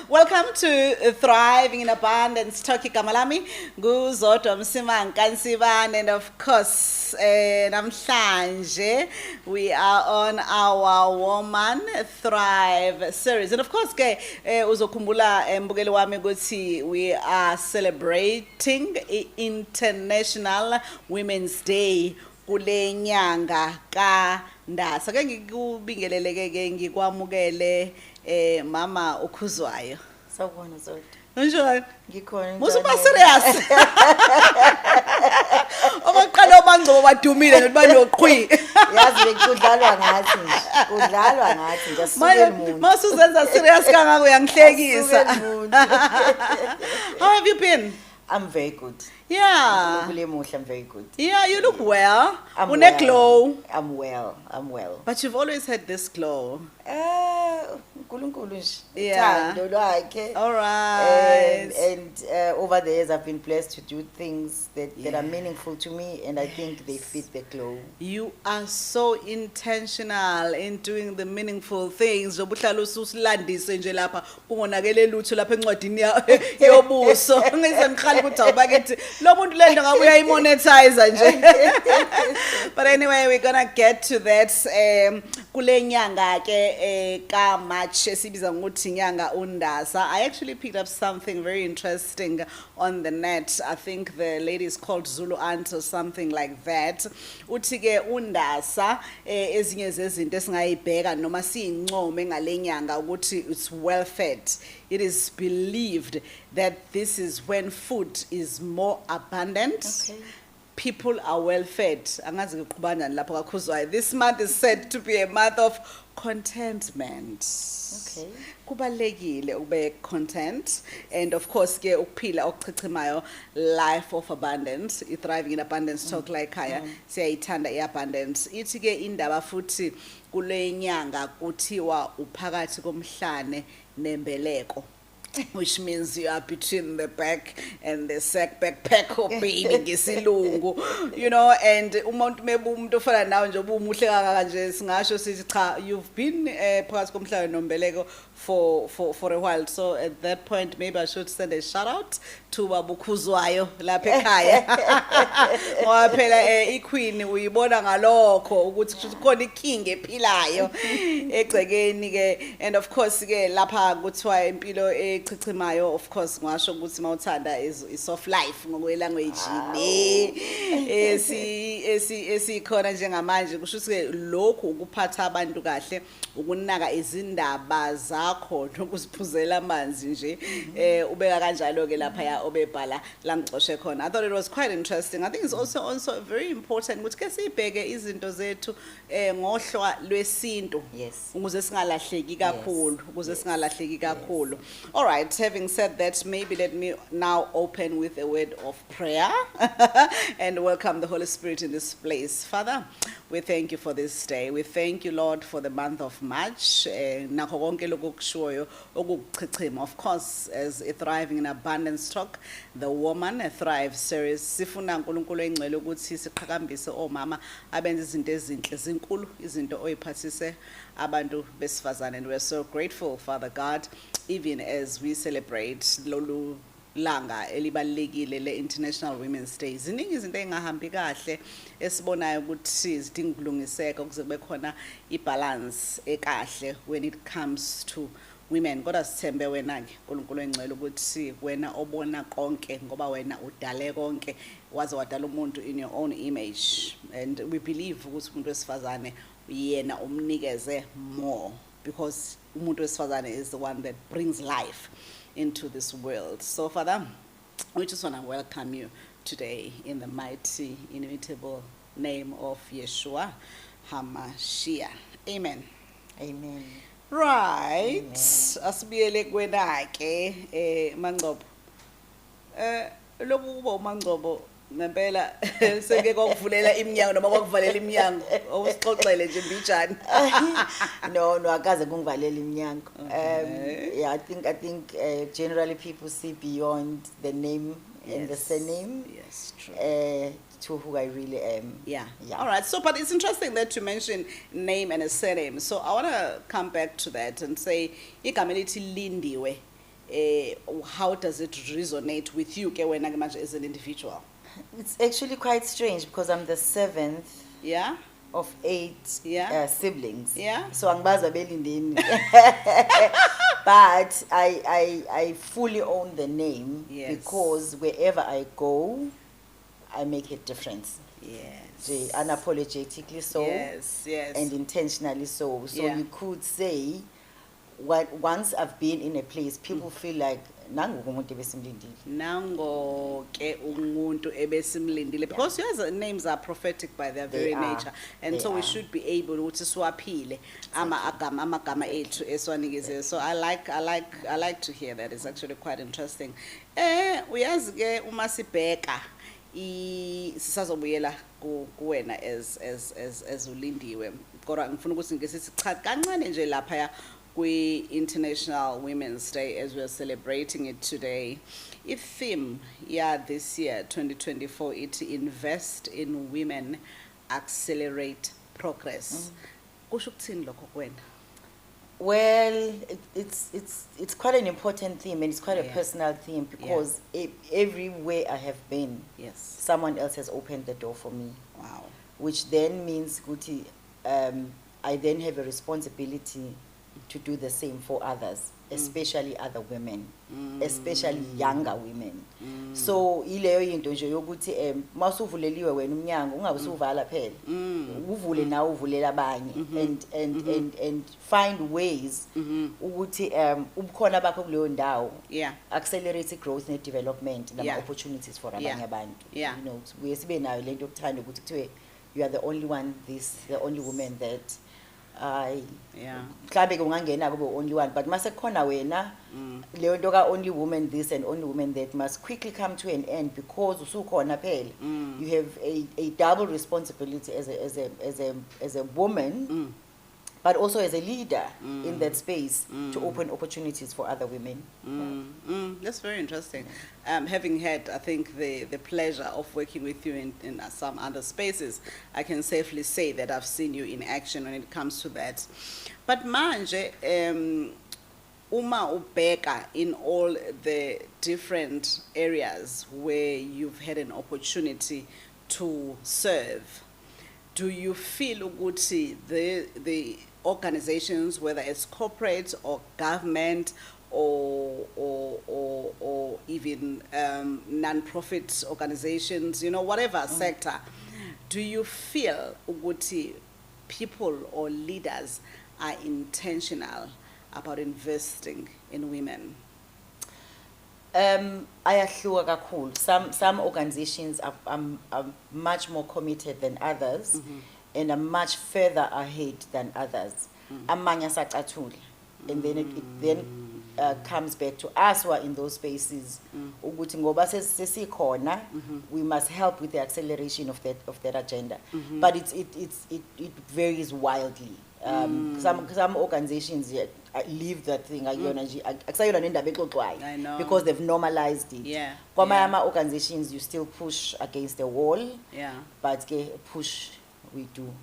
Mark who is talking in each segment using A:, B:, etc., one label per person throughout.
A: Welcome to Thriving in Abundance. Talking Kamalami, Guzodwa Msimang Kansibane, and of course, namhlanje we are on our Woman Thrive series. And of course, uzokumbula mbukeli wami ukuthi we are celebrating International Women's Day kule nyanga kaNdasa. Ake ngikubingeleleke ke ngikwamukele Mama Khuzwayo.
B: Sawubona Zodwa.
A: Unjani?
B: Ngikhona.
A: Musuba serious. Oqala omangcobo badumile nokuthi banoqhwi.
B: Yazi bekudlalwa ngathi nje. Kudlalwa ngathi nje asukele umuntu.
A: Masuzenza serious kangaka uyangihlekisa. How have you been?
B: I'm very good.
A: Yeah.
B: I'm very good.
A: Yeah, you look well.
B: I'm
A: Une
B: well.
A: glow.
B: I'm well.
A: But you've always had this glow.
B: uNkulunkulu nje.
A: Yeah.
B: Uthando lwakhe.
A: All right.
B: And over the years I've been blessed to do things that are meaningful to me, and I think they fit the glow.
A: You are so intentional in doing the meaningful things. Zobuhlala ususilandise nje lapha kungonakele lutho lapha encwadini yobuso. Ngise ngikhali ukuthi awubakethi lo muntu lento ngabe uyayimonetize nje. But anyway, we're going to get to that kule nyanga ke ka March esibiza ngokuthi nyanga uNdasa. I actually picked up something very interesting on the net. I think the lady is called Zulu Aunt or something like that. Uthi ke uNdasa ezinye zezinto esingayibheka noma siyincome ngalenyanga ukuthi it's well fed. It is believed that this is when food is more abundant.
B: Okay.
A: People are well fed. Angazi ngiqhubana lapho kaKhuzwayo. This month is said to be a month of contentment.
B: Okay.
A: Kubalekile ube content, and of course ke ukuphila okuchichimayo, life of abundance, thriving in abundance. Talk like Kaya siyayithanda iabundance. Ithi ke indaba futhi kule nyanga kuthiwa uphakathi komhlane nembeleko, which means you are between the back and the sack backpack or baby ngesilungu, you know. And umuntu umuntu ofana nawe nje obumuhle kangaka nje singasho sithi cha, you've been phakathi komhlane nombeleko for a while. So at that point maybe I should send a shout out to Babu Khuzwayo lapha ekhaya. Ngoba phela iqueen uyibona ngalokho ukuthi kukhona iking ephilayo egcekeni ke. And of course ke lapha kuthiwa impilo echichimayo, of course ngasho ukuthi mawuthanda is of life ngokwe language le esikhona njengamanje. Kusho ukuthi lokho ukuphatha abantu kahle, ukunaka izindaba zakho nokuziphuzela amanzi nje ubeka kanjalo ke lapha ya obebhala la ngixoshe khona. I thought it was quite interesting. I think it's also very important ukuthi ke sibheke izinto zethu ngohlwa lwesintu.
B: Yes.
A: Ukuze singalahleki kakhulu, ukuze singalahleki kakhulu. All right, having said that, maybe let me now open with a word of prayer and welcome the Holy Spirit in this place. Father, we thank you for this day. We thank you, Lord, for the month of March. Nakho konke lokukushoyo okuchichima. Of course, as a Thriving in Abundance talk, the Woman Thrive series. Sifuna uNkulunkulu engcwele ukuthi siqhakambise omama abenza izinto ezinhle zinkulu, izinto oyiphathise abantu besifazane. And we're so grateful, Father God, even as we celebrate lolu langa elibalekile le International Women's Day. Ziningi izinto engahambi kahle esibonayo ukuthi zidinga ukulungiseka ukuze kube khona ibalance ekahle when it comes to women. Kodwa sithembe wena ke uNkulunkulu engcwele ukuthi wena obona konke ngoba wena udale konke, waze wadala umuntu in your own image, and we believe ukuthi umuntu wesifazane yena umnikeze more, because umuntu wesifazane is the one that brings life into this world. So Father, we just want to welcome you today in the mighty, inimitable name of Yeshua HaMashiach. Amen.
B: Amen.
A: Right. Asibiyele kwena ke Mangcobo. Lokhu kuba uMangcobo ngempela seke kokuvulela iminyango noma kokuvalela iminyango awusixoxele nje mbijana.
B: No, akaze kungivalela iminyango. Yeah, I think generally people see beyond the name and the surname.
A: Yes, true.
B: to who I really am.
A: Yeah.
B: Yeah.
A: All right. So, but it's interesting that you mentioned name and a surname. So I want to come back to that and say, igama elithi Lindiwe, how does it resonate with you, ke wena ke manje as an individual?
B: It's actually quite strange because I'm the 7th
A: Yeah.
B: of 8
A: Yeah.
B: siblings.
A: Yeah.
B: So angibaza belindeni. But I fully own the name.
A: Yes.
B: Because wherever I go, I make a difference.
A: Yes.
B: Unapologetically so.
A: Yes. Yes.
B: And intentionally so. So
A: Yeah.
B: you could say, once I've been in a place, people feel like, nangu umuntu ebesimlindile.
A: Nango ke umuntu ebesimlindile, because your names are prophetic by their very nature, and so we should be able to swaphile amagama ethu eswanikezwe. So I like to hear that. It's actually quite interesting. Uyazi ke uma sibheka sisazobuyela kuwena as uLindiwe, kodwa ngifuna ukuthi ngisithi cha kancane nje lapha International Women's Day, as we are celebrating it today. If theme, this year, 2024, it invest in women, accelerate progress. Kusho ukuthini lokho kuwena?
B: Well, it's quite an important theme, and it's quite a personal theme, because everywhere I have been, someone else has opened the door for me.
A: Wow. Which
B: then means I then have a responsibility to do the same for others, especially other women, especially younger women. So ileyo into nje yokuthi masuvuleliwe wena umnyango ungabe usuvala phela, uvule nawe uvulela abanye, and find ways ukuthi ubukhona bakho kuleyo ndawo accelerate growth and development and opportunities for abanye abantu. You know, we sibe nayo lento yokuthanda ukuthi kuthiwe you are the only one, the only woman that mhlawumbe ungangena kube only one, but mase khona wena leyo nto ka only woman this and only woman that must quickly come to an end, because usukhona phela. You have a double responsibility as a woman, but also as a leader in that space to open opportunities for other women.
A: That's very interesting. Having had, I think, the pleasure of working with you in some other spaces, I can safely say that I've seen you in action when it comes to that. But manje, uma ubeka in all the different areas where you've had an opportunity to serve, do you feel ukuthi the organizations, whether it's corporate or government or even non-profit organizations, you know, whatever sector, do you feel ukuthi people or leaders are intentional about investing in women?
B: Ayahluka kakhulu. Some organizations are much more committed than others, and are much further ahead than others. Amanye asacathula, and then it then comes back to us who are in those spaces. Ukuthi ngoba sesikhona, we must help with the acceleration of that agenda. But it varies wildly. Some organizations leave that thing. I
A: know.
B: Because they've normalized it. Kwamanye organizations, you still push against the wall. But push we do.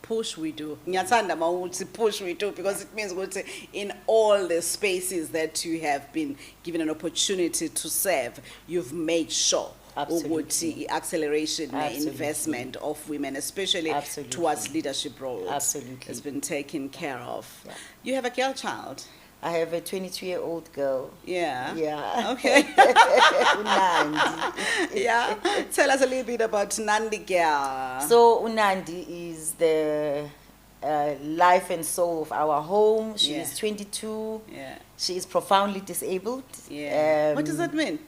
A: Push we do. Ngiyathanda mawuthi push we do, because it means ukuthi in all the spaces that you have been given an opportunity to serve, you've made sure ukuthi acceleration investment of women, especially towards leadership roles, has been taken care of. You have a girl child?
B: I have a 22-year-old girl.
A: Yeah. Okay.
B: Unandi.
A: Tell us a little bit about Nandi girl.
B: So Unandi is the life and soul of our home. She is 22. She is profoundly disabled.
A: What does that mean?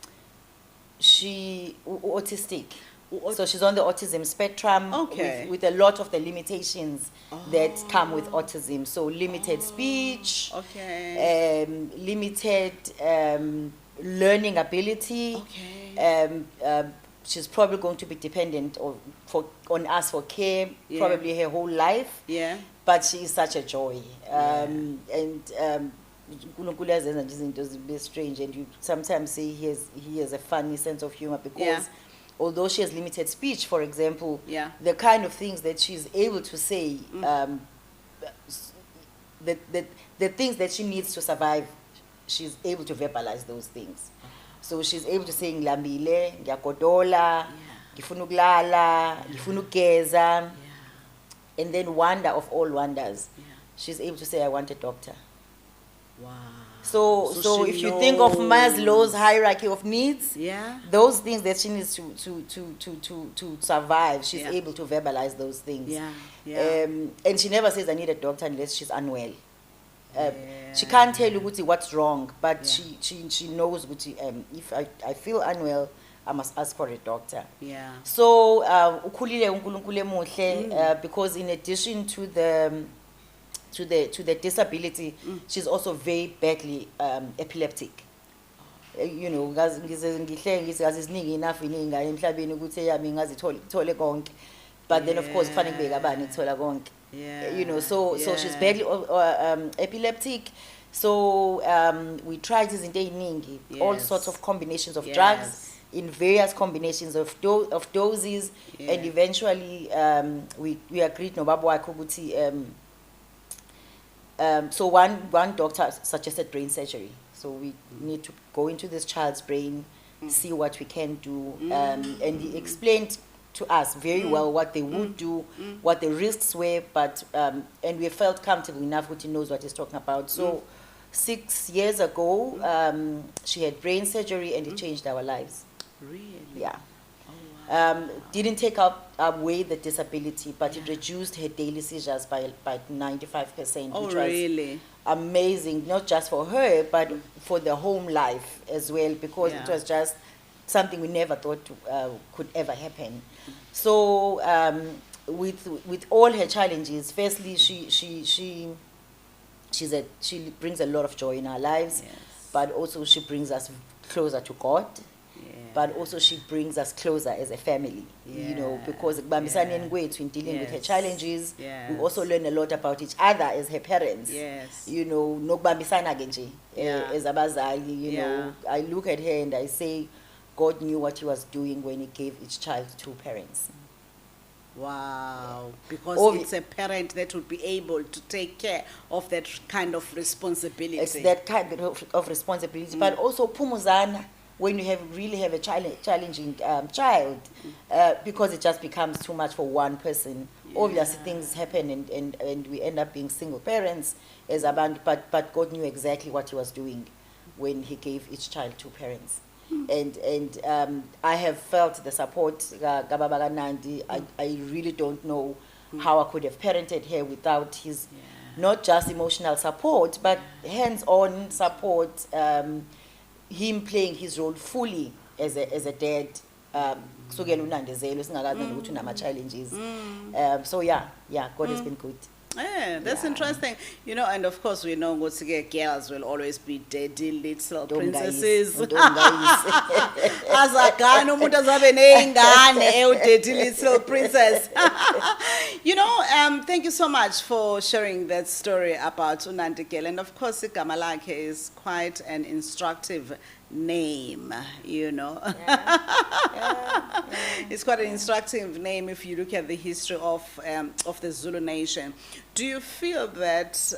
B: She autistic. So she's on the autism spectrum, with a lot of the limitations that come with autism. So limited speech, limited learning ability. She's probably going to be dependent on us for care, probably her whole life. But she is such a joy. And strange, and you sometimes say he has a funny sense of humor, because although she has limited speech, for example,
A: Yeah.
B: the kind of things that she's able to say, the things that she needs to survive, she's able to verbalize those things. So she's able to say ngilambile, ngiyagodola, ngifuna ukulala, ngifuna ukugeza, and then wonder of all wonders, she's able to say, I want a doctor.
A: Wow.
B: So
A: she
B: if you think of
A: knows.
B: Maslow's hierarchy of needs,
A: Yeah.
B: those things that she needs to survive, she's
A: Yeah.
B: able to verbalize those things.
A: Yeah. Yeah.
B: And she never says, I need a doctor unless she's unwell. She can't tell you what's wrong, but she knows if I feel unwell, I must ask for a doctor.
A: Yeah.
B: So ukhulile uNkulunkulu emuhle, because in addition to the disability, she's also very badly epileptic. You know, ngihle enough iningane emhlabeni ukuthi yami ngazithole konke, but then of course kufanele kube kabani ithola konke.
A: Yeah.
B: You know, so she's badly epileptic. So we tried izinto eziningi, all
A: Yes.
B: sorts of combinations of
A: Yes.
B: drugs in various combinations of doses,
A: Yeah.
B: and eventually we agreed no baba wakhe ukuthi so one doctor suggested brain surgery. So we need to go into this child's brain, see what we can do, and he explained to us very well what they would do, what the risks were, but and we felt comfortable enough that he knows what he's talking about. So 6 years ago, she had brain surgery, and it changed our lives.
A: Really?
B: Yeah.
A: Oh, wow.
B: Didn't take away the disability, but it reduced her daily seizures by 95%,
A: Oh,
B: which was
A: really?
B: amazing, not just for her, but for the home life as well, because it
A: Yeah.
B: was just something we never thought could ever happen. So with all her challenges, firstly, she brings a lot of joy in our lives,
A: Yes.
B: but also she brings us closer to God.
A: Yeah.
B: But also she brings us closer as a family, you know, because ekubambisaneni kwethu in dealing with her
A: Yes.
B: challenges,
A: Yes.
B: we also learn a lot about each other as her parents.
A: Yes.
B: You know, nokubambisana ke nje,
A: Yeah.
B: as abazali, you
A: Yeah.
B: know. I look at her and I say, God knew what he was doing when he gave each child two parents.
A: Wow, because
B: Obvi-
A: it's a parent that would be able to take care of that kind of responsibility.
B: It's that kind of responsibility, but also Pumuzana, when you really have a challenging child, because it just becomes too much for one person. Obviously, things happen, and we end up being single parents as a band. But God knew exactly what he was doing when he gave each child two parents. And I have felt the support. Kababa Nandi, I really don't know how I could have parented her without his not just emotional support, but hands-on support. Him playing his role fully as a dad. Kusukela uNandezelo singakazi nokuthi unama challenges. So yeah, God has been good.
A: Yeah, that's interesting. You know, and of course we know girls will always be daddy little princesses. Azagana umuntu azabe neyingane daddy little princess. You know, thank you so much for sharing that story about uNandekele, and of course igama lakhe is quite an instructive name, you know. It's quite an instructive name if you look at the history of the Zulu nation. Do you feel that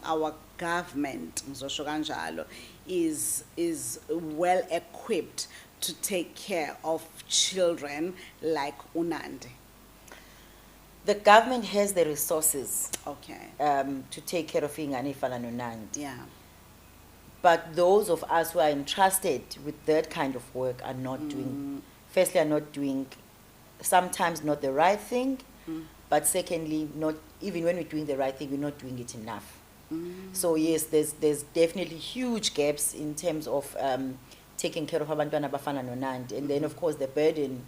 A: our government, ngizosho kanjalo, is well equipped to take care of children like Unandi?
B: The government has the resources
A: Okay.
B: to take care of ingane efana noNandi.
A: Yeah.
B: But those of us who are entrusted with that kind of work are not doing, firstly, are not doing, sometimes not the right thing, but secondly, not even when we're doing the right thing, we're not doing it enough. So yes, there's definitely huge gaps in terms of taking care of abantwana abafana noNandi, and then of course the burden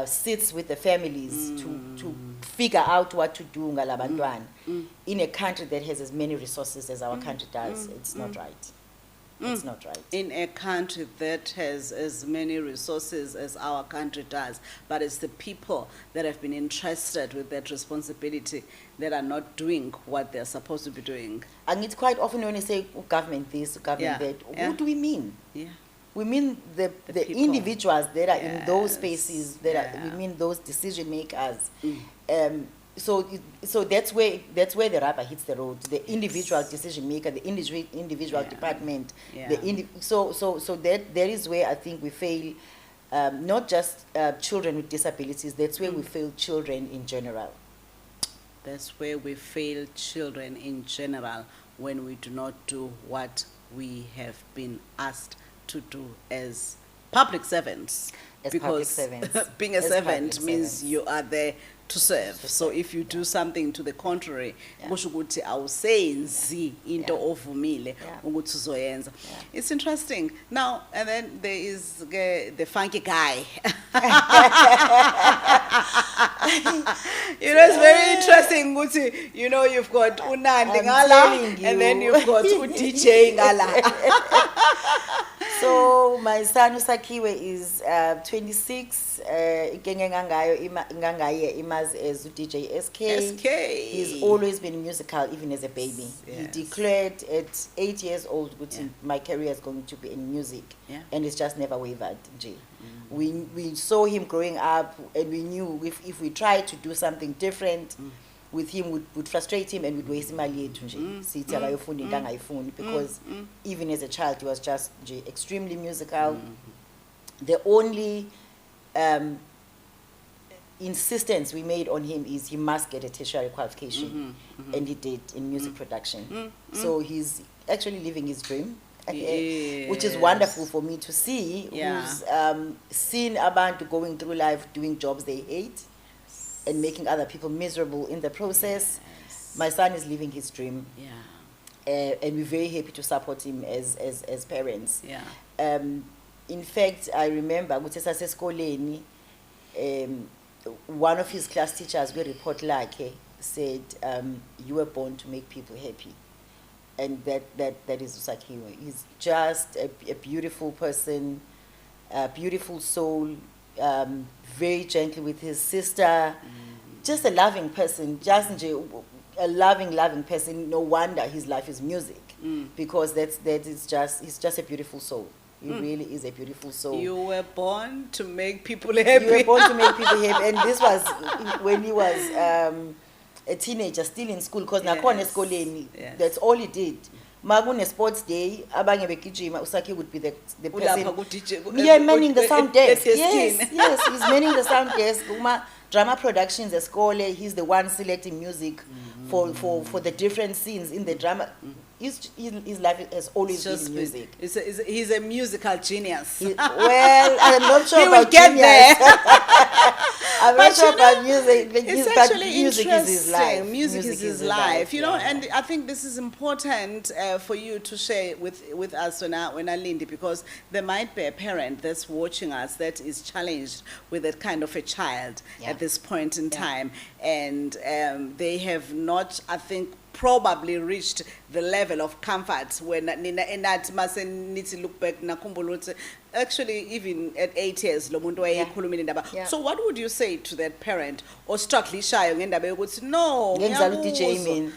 B: sits with the families to figure out what to do ngalabantwana in a country that has as many resources as our country does. It's not right. It's not right.
A: In a country that has as many resources as our country does, but it's the people that have been entrusted with that responsibility that are not doing what they're supposed to be doing.
B: And it's quite often when you say government this, government
A: Yeah,
B: that,
A: yeah.
B: what do we mean?
A: Yeah.
B: we mean the
A: people.
B: individuals that are in those
A: Yes.
B: spaces, that are, we
A: Yeah.
B: mean those decision makers. So that's where the rubber hits the road. The individual decision maker, the individual
A: Yeah.
B: department.
A: Yeah.
B: So that is where I think we fail. Not just children with disabilities. That's where we fail children in general.
A: That's where we fail children in general, when we do not do what we have been asked to do as public servants.
B: As
A: because
B: public servants.
A: being a
B: As
A: servant
B: public
A: means
B: servants.
A: you are there to serve. So if you do something to the contrary,
B: Yeah.
A: kusho ukuthi awusenzi into
B: Yeah.
A: ovumile
B: Yeah.
A: ukuthi uzoyenza.
B: Yeah.
A: It's interesting. Now, and then there is the funky guy. You know, it's very interesting ukuthi, you know, you've got Unandi
B: I'm
A: ngala,
B: telling
A: and then
B: you.
A: you've got DJ ngala.
B: So my son Usakiwe is 26. Ngangaye imazi as DJ SK.
A: SK.
B: He's always been musical, even as a baby.
A: Yes.
B: He declared at 8 years old,
A: Yeah.
B: my career is going to be in music,
A: Yeah.
B: and it's just never wavered. Nje. We saw him growing up, and we knew if we tried to do something different with him, would frustrate him and would waste imali yethu nje. Sithi akayofunda into angayifuni, because even as a child he was just nje extremely musical. The only insistence we made on him is he must get a tertiary qualification, and he did in music production. So he's actually living his dream, which is wonderful for me to see.
A: Yeah.
B: Who's seen abantu going through life doing jobs they hate and making other people miserable in the process.
A: Yes.
B: My son is living his dream,
A: Yeah.
B: and we're very happy to support him as parents.
A: Yeah.
B: In fact, I remember one of his class teachers, we report like said, you were born to make people happy. And that is Usakiwe. He's just a beautiful person, a beautiful soul, very gentle with his sister, just a loving person, just a loving person. No wonder his life is music, because he's just a beautiful soul. He really is a beautiful soul.
A: You were born to make people happy.
B: You were born to make people happy, and this was when he was a teenager, still in school. Because nakhona esikoleni, that's all he did. Magune sports day, abanye begijima, Usaki would be the person. Yeah, manning the sound desk. Yes, he's manning the sound desk. Drama productions at school, he's the one selecting music for the different scenes in the drama. His life has always been music.
A: He's a musical genius.
B: Well, I'm not sure
A: He will
B: about
A: get
B: genius.
A: there.
B: I'm not sure about music.
A: It's
B: But
A: actually
B: music is his life.
A: Music is his life, you know,
B: yeah.
A: and I think this is important for you to share with us when I Lindy, because there might be a parent that's watching us that is challenged with that kind of a child at this point in time, and they have not, I think, probably reached the level of comfort when Nina must need to look back nakumbuluti. Actually, even at 8 years, lo muntu wayekhulumile indaba. So what would you say to that parent or struggle shayo ngendaba yokuthi no
B: Ngenzala u-DJ mina.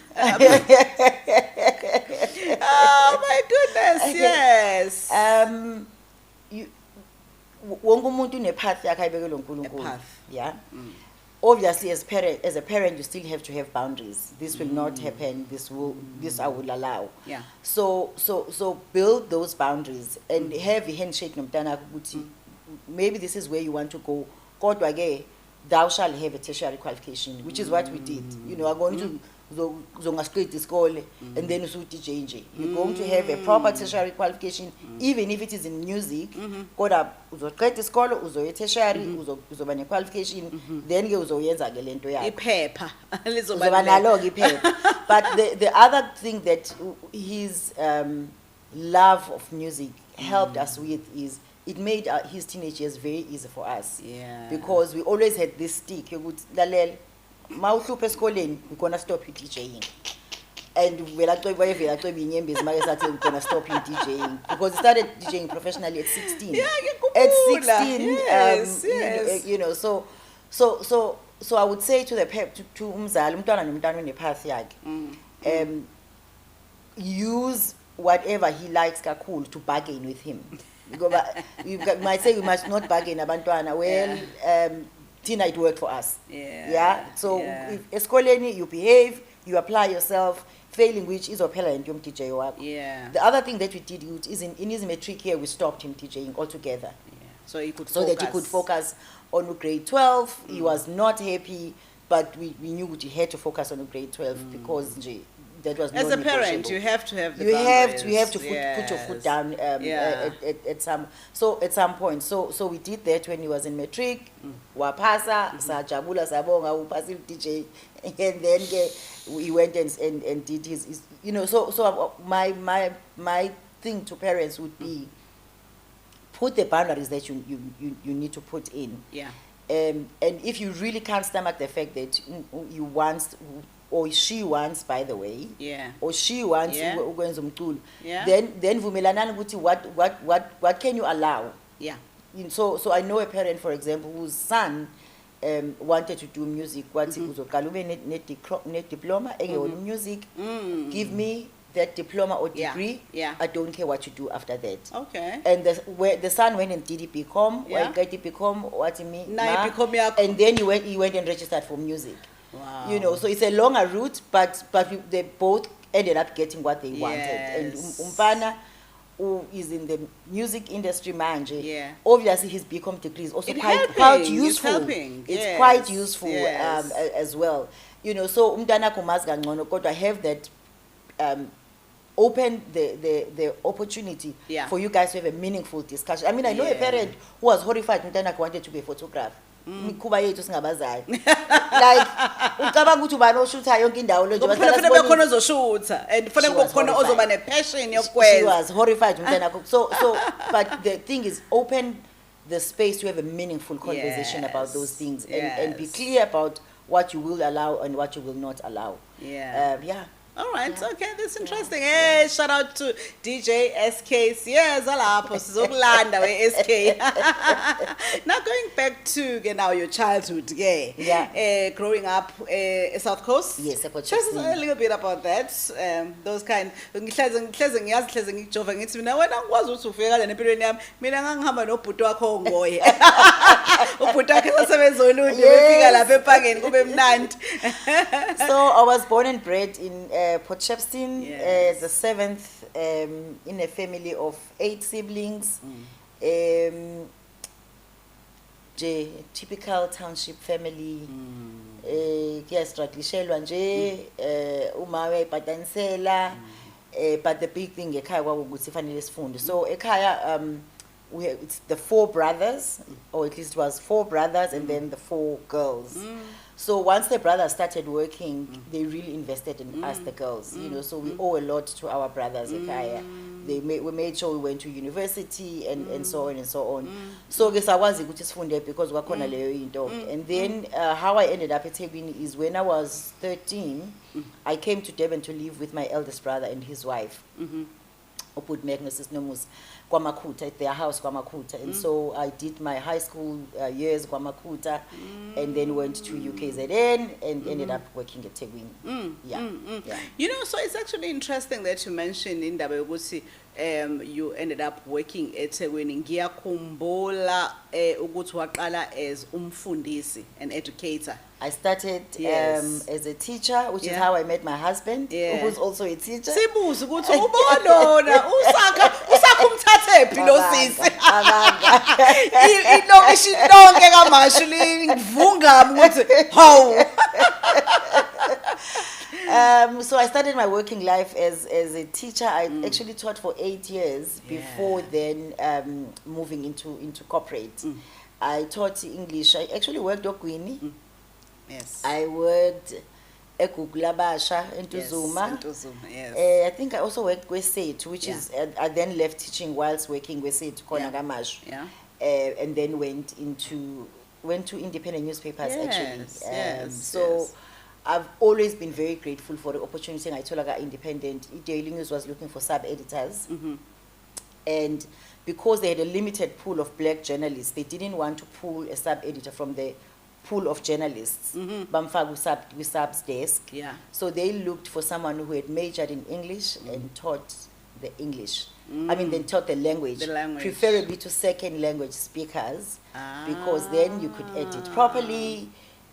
A: Oh my goodness, yes.
B: Wonke umuntu unepath yakhe ayibekelwe uNkulunkulu.
A: Path.
B: Yeah. Obviously, as a parent, you still have to have boundaries. This will not happen. This I will allow.
A: Yeah.
B: So build those boundaries and have a handshake nomntana ukuthi maybe this is where you want to go. Kodwa ke thou shall have a tertiary qualification, which is what we did. You know, I'm going to uzongasiqeda isikole and then usu DJ nje. You're going to have a proper tertiary qualification, even if it is in music. Kodwa uzoqeda isikole, uzoya tertiary, uzoba ne qualification, then ke uzoyenza ke lento yakho.
A: Iphepha
B: Uzoba nalo ke iphepha. But the other thing that his love of music helped us with is it made his teenage years very easy for us.
A: Yeah.
B: Because we always had this stick. Yokuthi lalela mawuhlupha esikoleni we're gonna stop you DJing. And we're gonna stop you DJing because he started DJing professionally at 16.
A: Yeah,
B: at 16,
A: yes.
B: you know, so I would say to the to umzali umntwana nomntwana unepath yakhe. Use whatever he likes kakhulu to bargain with him. You might say you must not bargain abantwana. Well, Tina, it worked for us. Yeah. So if eskoleni, you behave, you apply yourself. Failing which is ophela and DJ work.
A: Yeah.
B: The other thing that we did is in his matric year we stopped him DJing altogether.
A: Yeah. So he could
B: so that he could focus on grade 12. He was not happy, but we knew he had to focus on grade 12 because that was
A: as a parent
B: negotiable.
A: you have to have the
B: you
A: boundaries.
B: have to put your foot down at some point. So we did that when he was in matric. Wapasa sajabula sabonga upasi DJ, and then he went and did his so my thing to parents would be put the boundaries that you need to put in.
A: Yeah.
B: And if you really can't stomach the fact that you want or she wants, by the way, or she wants,
A: then
B: vumelanani ukuthi what can you allow?
A: Yeah.
B: So I know a parent, for example, whose son wanted to do music. What he net diploma in music. Give me that diploma or degree.
A: Yeah.
B: I don't care what you do after that.
A: Okay.
B: And the son went and did BCom. And then he went and registered for music.
A: Wow.
B: So it's a longer route, but they both ended up getting what they wanted. And Umpana, who is in the music industry manje, obviously his BCom degree is also quite useful. It's quite useful as well. So umntana kumazi kangcono kodwa have that open the opportunity for you guys to have a meaningful discussion. I mean, I know a parent who was horrified umntana wanted to be a photographer. Mikhuba yethu singabazayo. Like ucabanga ukuthi ubani oshutha yonke indawo lo nje
A: kufanele bekhona ozoshutha and kufanele kukhona ozoba nepassion yokwenza.
B: She was horrified umntana. So but the thing is, open the space to have a meaningful conversation about those things and be clear about what you will allow and what you will not allow.
A: All right, okay, that's interesting. Hey, shout out to DJ SK. Yes, alapho sizokulanda we SK. Now going back to now your childhood, growing up South Coast.
B: Yes,
A: tell us a little bit about that. Those kind. Ngihleze ngiyazi ngijova ngithi mina wena ngikwazi ukuthi ufika la empilweni yami. Mina ngangihamba nobhuti wakho ngoye. Ubhuti wakhe usebenza olundi befika lapha ePangeni kube mnandi.
B: So I was born and bred in Port Shepstone, the 7th in a family of 8 siblings. Typical township family. Kuyasitraklishelwa nje uma uyayibhatanisela, but the big thing ekhaya kwakuthi fanele sifunde. So ekhaya it's the 4 brothers, or at least it was 4 brothers and then the 4 girls. So once the brothers started working, they really invested in us, the girls. So we owe a lot to our brothers. We made sure we went to university and so on and so on. So I was sifunde because wakhona leyo into. And then how I ended up at Tegwini is when I was 13, I came to Durban to live with my eldest brother and his wife. Uput Magnus Nomus Kwamakuta, at their house Kwamakuta. And so I did my high school years Kwamakuta and then went to UKZN and ended up working at Tegwini.
A: So it's actually interesting that you mentioned in Dabegusi you ended up working at Tegwini. Ngiyakhumbula ukuthi waqala as umfundisi, an educator.
B: I started as a teacher, which is how I met my husband, who was also a teacher.
A: Sibuza ukuthi ubona usakha umthathephi lo sisi. Ilokishi lonke kamashu livungami ukuthi how.
B: So I started my working life as a teacher. I actually taught for 8 years before then moving into corporate. I taught English. I actually worked at Gwini.
A: Yes.
B: I worked at Guglabasha in Tuzuma. I think I also worked with State, which is I then left teaching whilst working with State Konagamash. And then went to independent newspapers actually. I've always been very grateful for the opportunity. I told independent. Daily News was looking for sub-editors. And because they had a limited pool of black journalists, they didn't want to pull a sub-editor from the pool of journalists. Bamfag with sub's desk. So they looked for someone who had majored in English and taught the English. I mean, they taught the language, preferably to second language speakers, because then you could edit properly.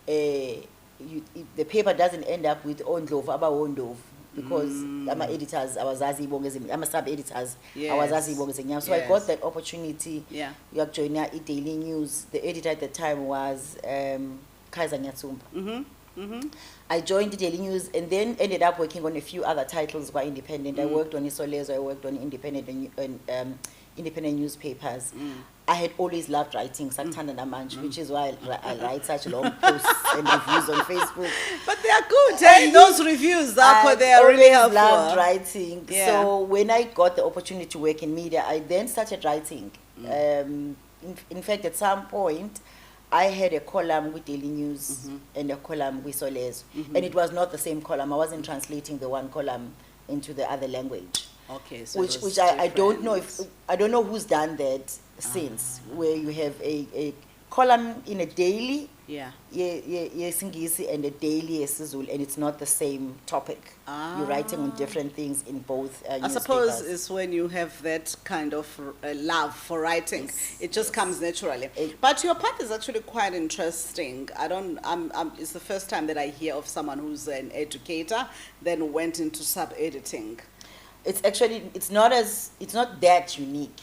B: The paper doesn't end up with ondlovu abawondlovu, because I'm editors, I'm a sub-editors,
A: Yes.
B: so I got that opportunity.
A: Yeah.
B: You have joined Daily News. The editor at the time was Kaiser Nyatsumba. I joined the Daily News and then ended up working on a few other titles by independent. I worked on Isolezo, I worked on independent newspapers. I had always loved writing, which is why I write such long posts and reviews on Facebook.
A: But they are good, eh? Those reviews, they are really helpful.
B: I loved writing.
A: Yeah.
B: So when I got the opportunity to work in media, I then started writing. In fact, at some point, I had a column with Daily News and a column with Solezo. And it was not the same column. I wasn't translating the one column into the other language.
A: Okay, so
B: Which I don't know I don't know who's done that since, where you have a column in a daily, Singisi, and a daily Sizulu, and it's not the same topic. You're writing on different things in both
A: I suppose it's when you have that kind of love for writing.
B: Yes.
A: It just comes naturally. But your path is actually quite interesting. It's the first time that I hear of someone who's an educator, then went into sub-editing.
B: It's actually, it's not that unique.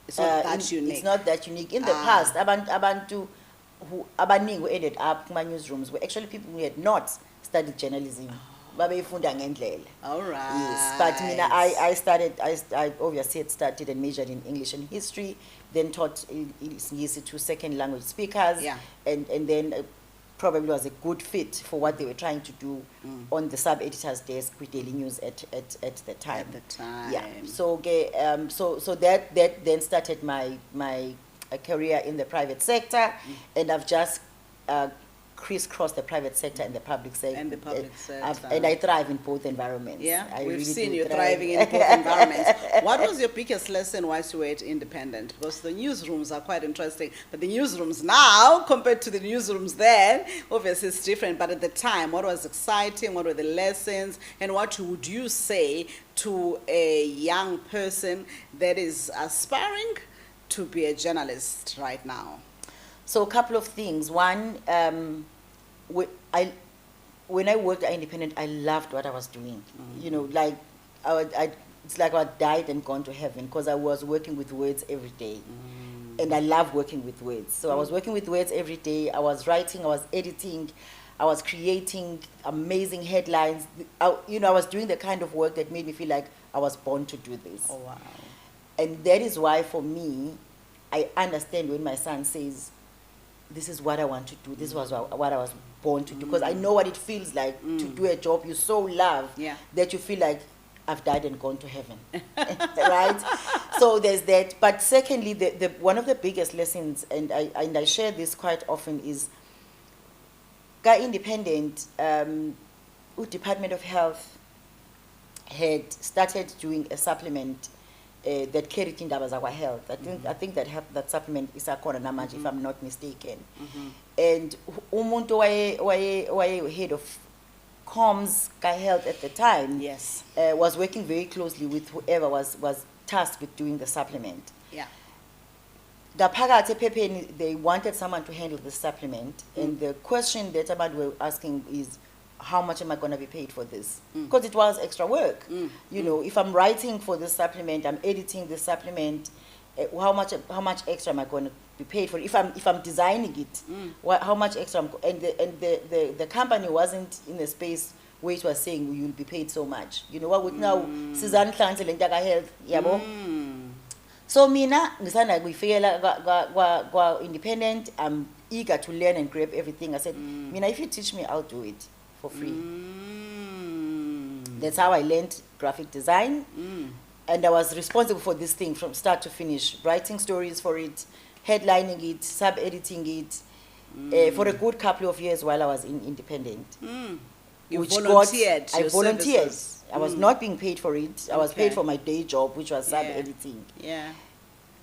A: It's not that unique.
B: It's not that unique. In the past, abantu who ended up in my newsrooms were actually people who had not studied journalism.
A: All right.
B: Yes, but I obviously had started and majored in English and history, then taught English to second language speakers, and then probably was a good fit for what they were trying to do on the sub-editor's desk with Daily News at the time. Yeah. So so that then started my career in the private sector, and I've just crisscrossed the private sector and the public sector. And I thrive in both environments.
A: Yeah, we've
B: really
A: seen you thriving in both environments. What was your biggest lesson whilst you were at Independent? Because the newsrooms are quite interesting, but the newsrooms now, compared to the newsrooms then, obviously it's different. But at the time, what was exciting? What were the lessons? And what would you say to a young person that is aspiring to be a journalist right now?
B: So a couple of things. One, when I worked at Independent, I loved what I was doing. You know, like it's like I died and gone to heaven, because I was working with words every day. And I love working with words. So I was working with words every day. I was writing, I was editing, I was creating amazing headlines. I was doing the kind of work that made me feel like I was born to do this.
A: Oh, wow.
B: And that is why, for me, I understand when my son says, this is what I want to do, this was what I was born to do, because I know what it feels like to do a job you so love that you feel like I've died and gone to heaven. Right? So there's that. But secondly, the one of the biggest lessons, and I share this quite often, is Independent, Department of Health had started doing a supplement that carried in our health. I think that supplement is Ikhono namanje, if I'm not mistaken. And umuntu waye head of comms health at the time was working very closely with whoever was tasked with doing the supplement.
A: Yeah.
B: Gaphakathi ephepheni, they wanted someone to handle the supplement, and the question that abantu were asking is, how much am I going to be paid for this? Because it was extra work. You know, if I'm writing for the supplement, I'm editing the supplement, how much extra am I going to be paid for it? If I'm designing it, how much extra? And the company wasn't in a space where it was saying, you'll be paid so much. You know what would now Sizan Council and Daga Health, yabo. So mina ngisanda kuyifikelela kwa Independent, I'm eager to learn and grab everything. I said, mina, if you teach me, I'll do it for free. That's how I learned graphic design. And I was responsible for this thing from start to finish, writing stories for it, headlining it, sub-editing it, for a good couple of years while I was in Independent.
A: You volunteered.
B: I volunteered.
A: Services.
B: I was not being paid for it. I was paid for my day job, which was sub-editing.
A: Yeah.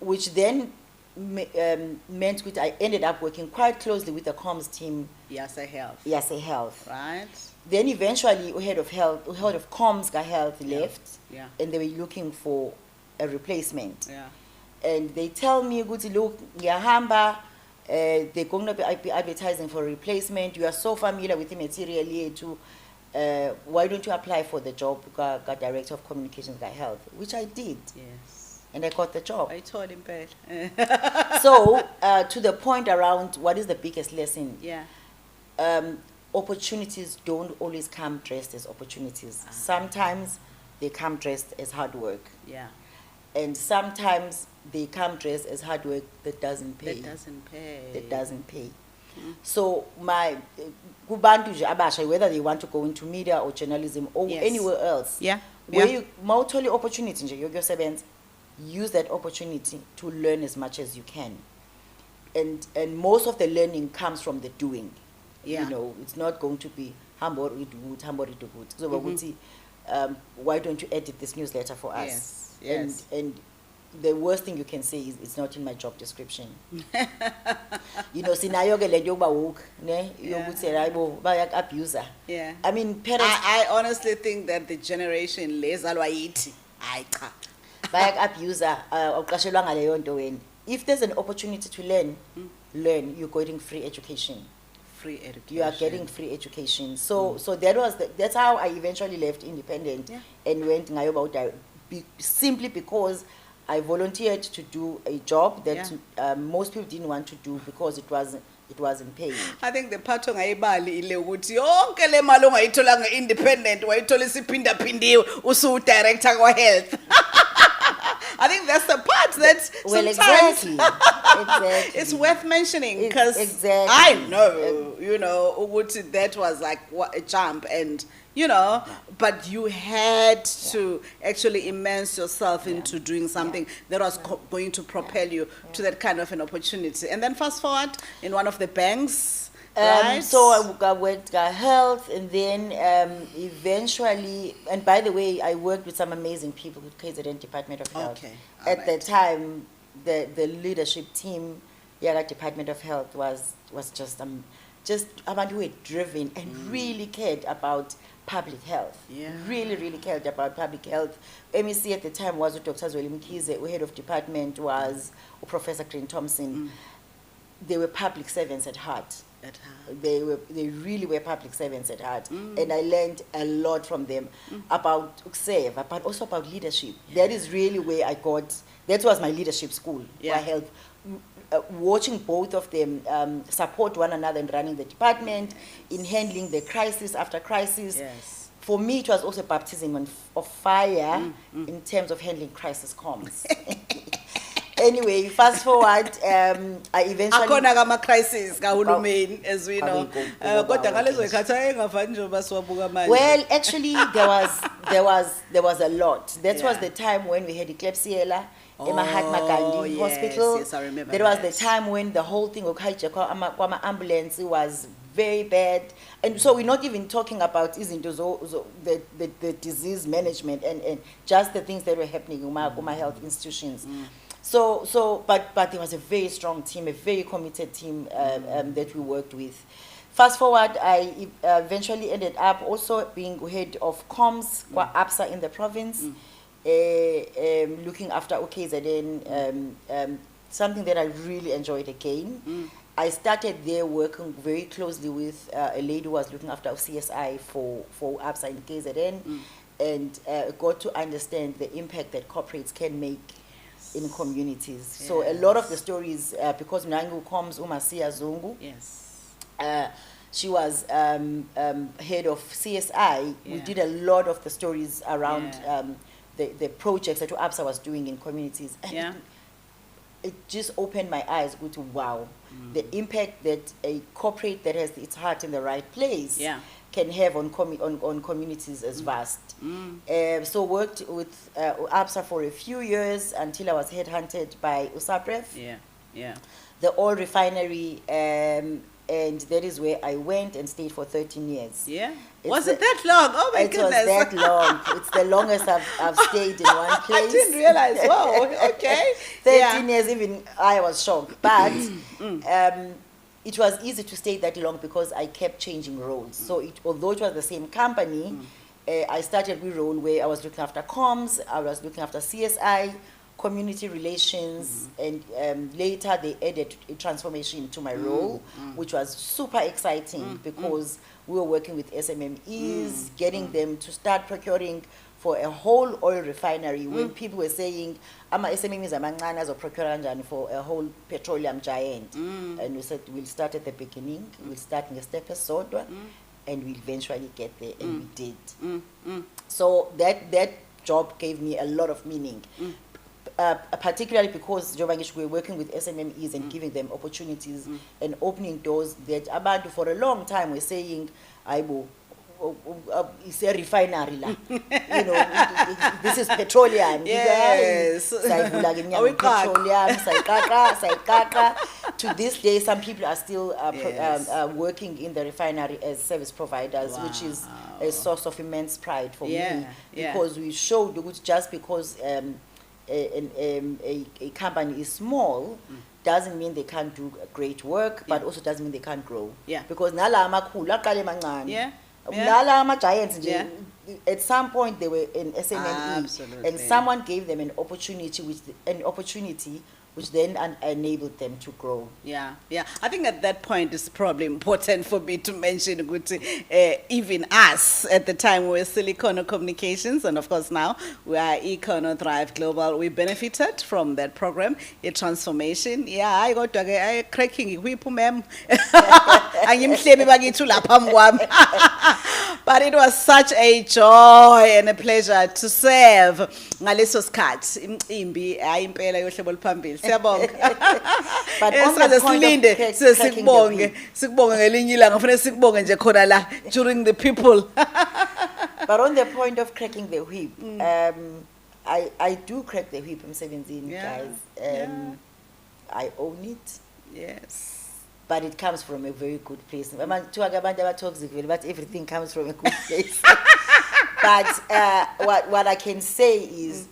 B: Which then meant that I ended up working quite closely with the comms team.
A: Yes, I have.
B: Yes, Health.
A: Right.
B: Then eventually, head of comms got health left,
A: Yeah.
B: and they were looking for a replacement.
A: Yeah.
B: And they tell me, look, ngiyahamba, they're going to be advertising for a replacement. You are so familiar with the material here too. Why don't you apply for the job? Got director of communications got health, which I did.
A: Yes.
B: And I got the job.
A: I told him, Pet.
B: So, to the point around what is the biggest lesson?
A: Yeah.
B: Opportunities don't always come dressed as opportunities. Sometimes they come dressed as hard work.
A: Yeah.
B: And sometimes they come dressed as hard work that doesn't pay.
A: That doesn't pay.
B: So my kubantu nje abasha, whether they want to go into media or journalism or
A: Yes.
B: anywhere else,
A: Yeah.
B: where
A: Yeah.
B: you mawuthole opportunity nje yokusebenza, use that opportunity to learn as much as you can. And most of the learning comes from the doing.
A: Yeah.
B: You know, it's not going to be hambo it good. So why don't you edit this newsletter for us?
A: Yes. Yes.
B: And the worst thing you can say is it's not in my job description. You know, sinayo ke lento yokuba woke, ne, yokuthi hayibo bayak abuser.
A: Yeah.
B: I mean, parents
A: I honestly think that the generation lezalwa yithi hayi cha.
B: bayak abuser awuqashelwa ngaleyo nto wena. If there's an opportunity to learn, you're getting free education.
A: Free education.
B: You are getting free education. So that's how I eventually left independent and went ngayo about simply because I volunteered to do a job that most people didn't want to do because it wasn't paying.
A: I think the part ongayibali ile ukuthi yonke le mali ongayithola independent wayithola isiphinda phindiwe usu director kwa health. I think that's the part that sometimes
B: Exactly.
A: it's worth mentioning because
B: Exactly.
A: I know, you know, ukuthi that was like a jump and, you know, but you had to actually immerse yourself into doing something that was going to propel you to that kind of an opportunity. And then fast forward in one of the banks, right?
B: So I worked got health, and then eventually, and by the way, I worked with some amazing people with KZN Department of Health.
A: Okay,
B: At the time, the leadership team, at Department of Health was just abantu who were driven and really cared about public health.
A: Yeah.
B: Really cared about public health. MEC at the time was Dr. Zweli Mkhize, head of department was Professor Green Thompson. They were public servants at heart. They really were public servants at heart. And I learned a lot from them about save, but also about leadership. That is really where I got, that was my leadership school, for health. Watching both of them support one another in running the department, in handling the crisis after crisis.
A: Yes.
B: For me, it was also baptism of fire in terms of handling crisis comms. Anyway, fast forward, I eventually...
A: Akhona kama crisis kahulumeni, as we know. Kodwa ngalezo ikhathi ayengavani nje basiwabuka manje.
B: Well, actually, there was a lot. That was the time when we had Eclipsiela in Mahatma Gandhi Hospital.
A: Yes, I remember
B: That was the time when the whole thing of hijack ambulance was very bad. And so we're not even talking about the disease management and just the things that were happening in my health institutions. But there was a very strong team, a very committed team that we worked with. Fast forward, I eventually ended up also being head of comms for APSA in the province, looking after OKZN, something that I really enjoyed again. I started there working very closely with a lady who was looking after CSI for APSA in KZN, and got to understand the impact that corporates can make in communities. So a lot of the stories, because Mnangu comes Umasia Zungu, she was head of CSI. We did a lot of the stories around the projects that APSA was doing in communities. And it just opened my eyes to wow, the impact that a corporate that has its heart in the right place can have on communities is vast. So worked with APSA for a few years until I was headhunted by USAPREF. The oil refinery and that is where I went and stayed for 13 years.
A: Yeah.
B: It's
A: Was it that long? Oh my goodness.
B: It was that long. It's the longest I've stayed in one place.
A: I didn't realize. Wow. Okay.
B: 13 years, even I was shocked. But it was easy to stay that long because I kept changing roles. So although it was the same company, I started with a role where I was looking after comms, I was looking after CSI, community relations, and later they added a transformation to my role, which was super exciting because we were working with SMMEs, getting them to start procuring for a whole oil refinery when people were saying, ama SMMEs amancane azoprocure kanjani for a whole petroleum giant. And we said, we'll start at the beginning, we'll start in a step esodwa, and we'll eventually get there, and we did. So that job gave me a lot of meaning. Particularly because we're working with SMMEs and giving them opportunities and opening doors that abantu for a long time were saying, Aibo, it's a refinery la. You know, this is petroleum.
A: Yes.
B: Petroleum, to this day, some people are still working in the refinery as service providers, which is a source of immense pride for me, because we showed just because a company is small doesn't mean they can't do great work, but also doesn't mean they can't grow. Because nala amakhulu aqale mancane. Nala ama giants nje, at some point they were in SMME, and someone gave them an opportunity which then enabled them to grow.
A: Yeah. I think at that point it's probably important for me to mention even us at the time we were still Ikhono Communications, and of course now we are Ikhono Thrive Global. We benefited from that program, a transformation. Yeah, I got to cracking ma'am. But it was such a joy and a pleasure to serve ngaleso sikhathi imbi ayimpela yohlebo liphambili. Siyabonga.
B: But on the point of
A: sikubonge ngelinye ilanga ngifuna sikubonge nje khona la during the people.
B: But on the point of cracking the whip, I do crack the whip emsebenzini, guys. I own it.
A: Yes.
B: But it comes from a very good place. But everything comes from a good place. But what I can say is,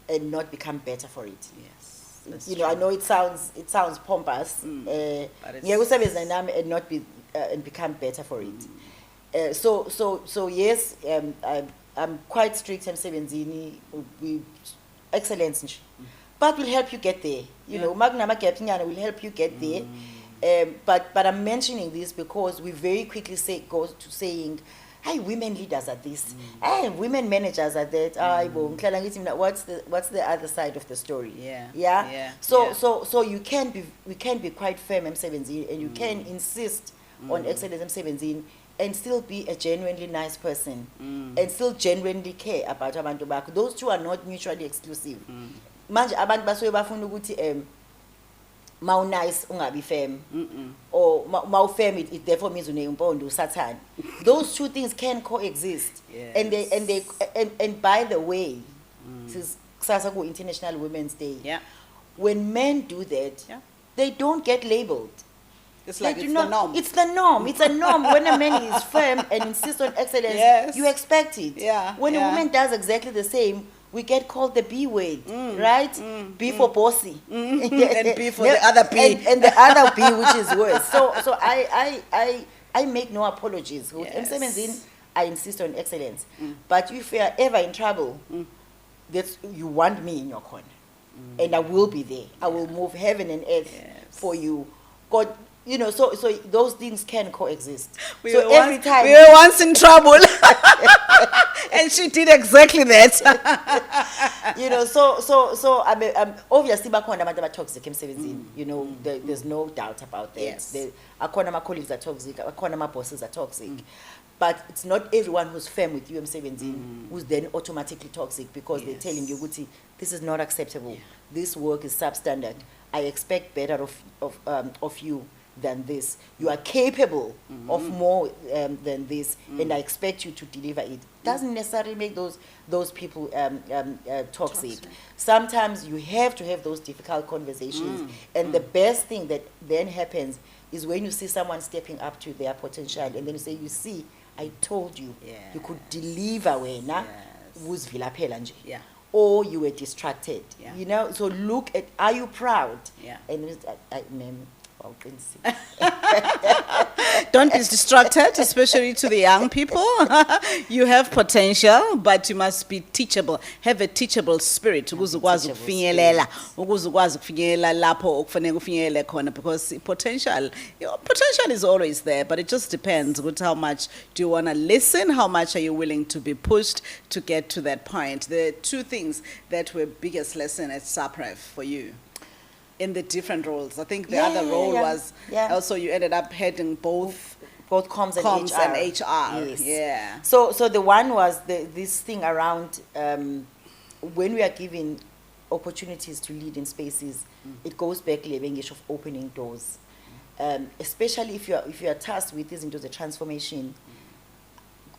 B: and not become better for it.
A: Yes.
B: You know, I know it sounds pompous. And not be and become better for it. So yes, I'm quite strict. I'm 17. We excellence. But will help you get there. You know, Magnama Gapingana will help you get there. But I'm mentioning this because we very quickly go to saying, hey, women leaders are this. Hey, women managers are that. What's the other side of the story? So we can be quite firm M17, and you can insist on excellence M17 and still be a genuinely nice person and still genuinely care about abantu bakho. Those two are not mutually exclusive. Manje abantu basuke bafuna ukuthi mau nice ungabi firm, or mau firm it therefore means unempondo usathana. Those two things can coexist. And by the way, since kusasa ku International Women's Day, when men do that, they don't get labeled.
A: It's like it's the norm.
B: It's the norm. It's a norm. When a man is firm and insists on excellence, you expect it. When a woman does exactly the same, we get called the B word, right? B for bossy.
A: And B for the other B.
B: And the other B, which is worse. So I make no apologies. With M17, I insist on excellence. But if you are ever in trouble, that you want me in your corner. And I will be there. I will move heaven and earth for you. God, you know, so those things can coexist.
A: We were once in trouble. And she did exactly that.
B: You know, so I'm obviously bakhona abantu abatoxic emsebenzini. You know, there's no doubt about that. Akhona my colleagues are toxic, akhona my bosses are toxic. But it's not everyone who's firm with you emsebenzini who's then automatically toxic because they're telling you, Guti, this is not acceptable. This work is substandard. I expect better of you. than this. You are capable of more than this, and I expect you to deliver it. Doesn't necessarily make those people toxic. Sometimes you have to have those difficult conversations, and the best thing that then happens is when you see someone stepping up to their potential, and then you say, you see, I told you, you could deliver wena, uzvilaphela nje. Or you were distracted, you know. So look at, are you proud? And ma'am,
A: don't be distracted, especially to the young people. You have potential, but you must be teachable. Have a teachable spirit. Because potential is always there, but it just depends with how much do you want to listen, how much are you willing to be pushed to get to that point. The two things that were biggest lesson at SAPREF for you in the different roles. I think the other role was also you ended up heading both comms and HR.
B: Yes. So the one was this thing around when we are given opportunities to lead in spaces, it goes back to the language of opening doors. Especially if you are tasked with this into the transformation,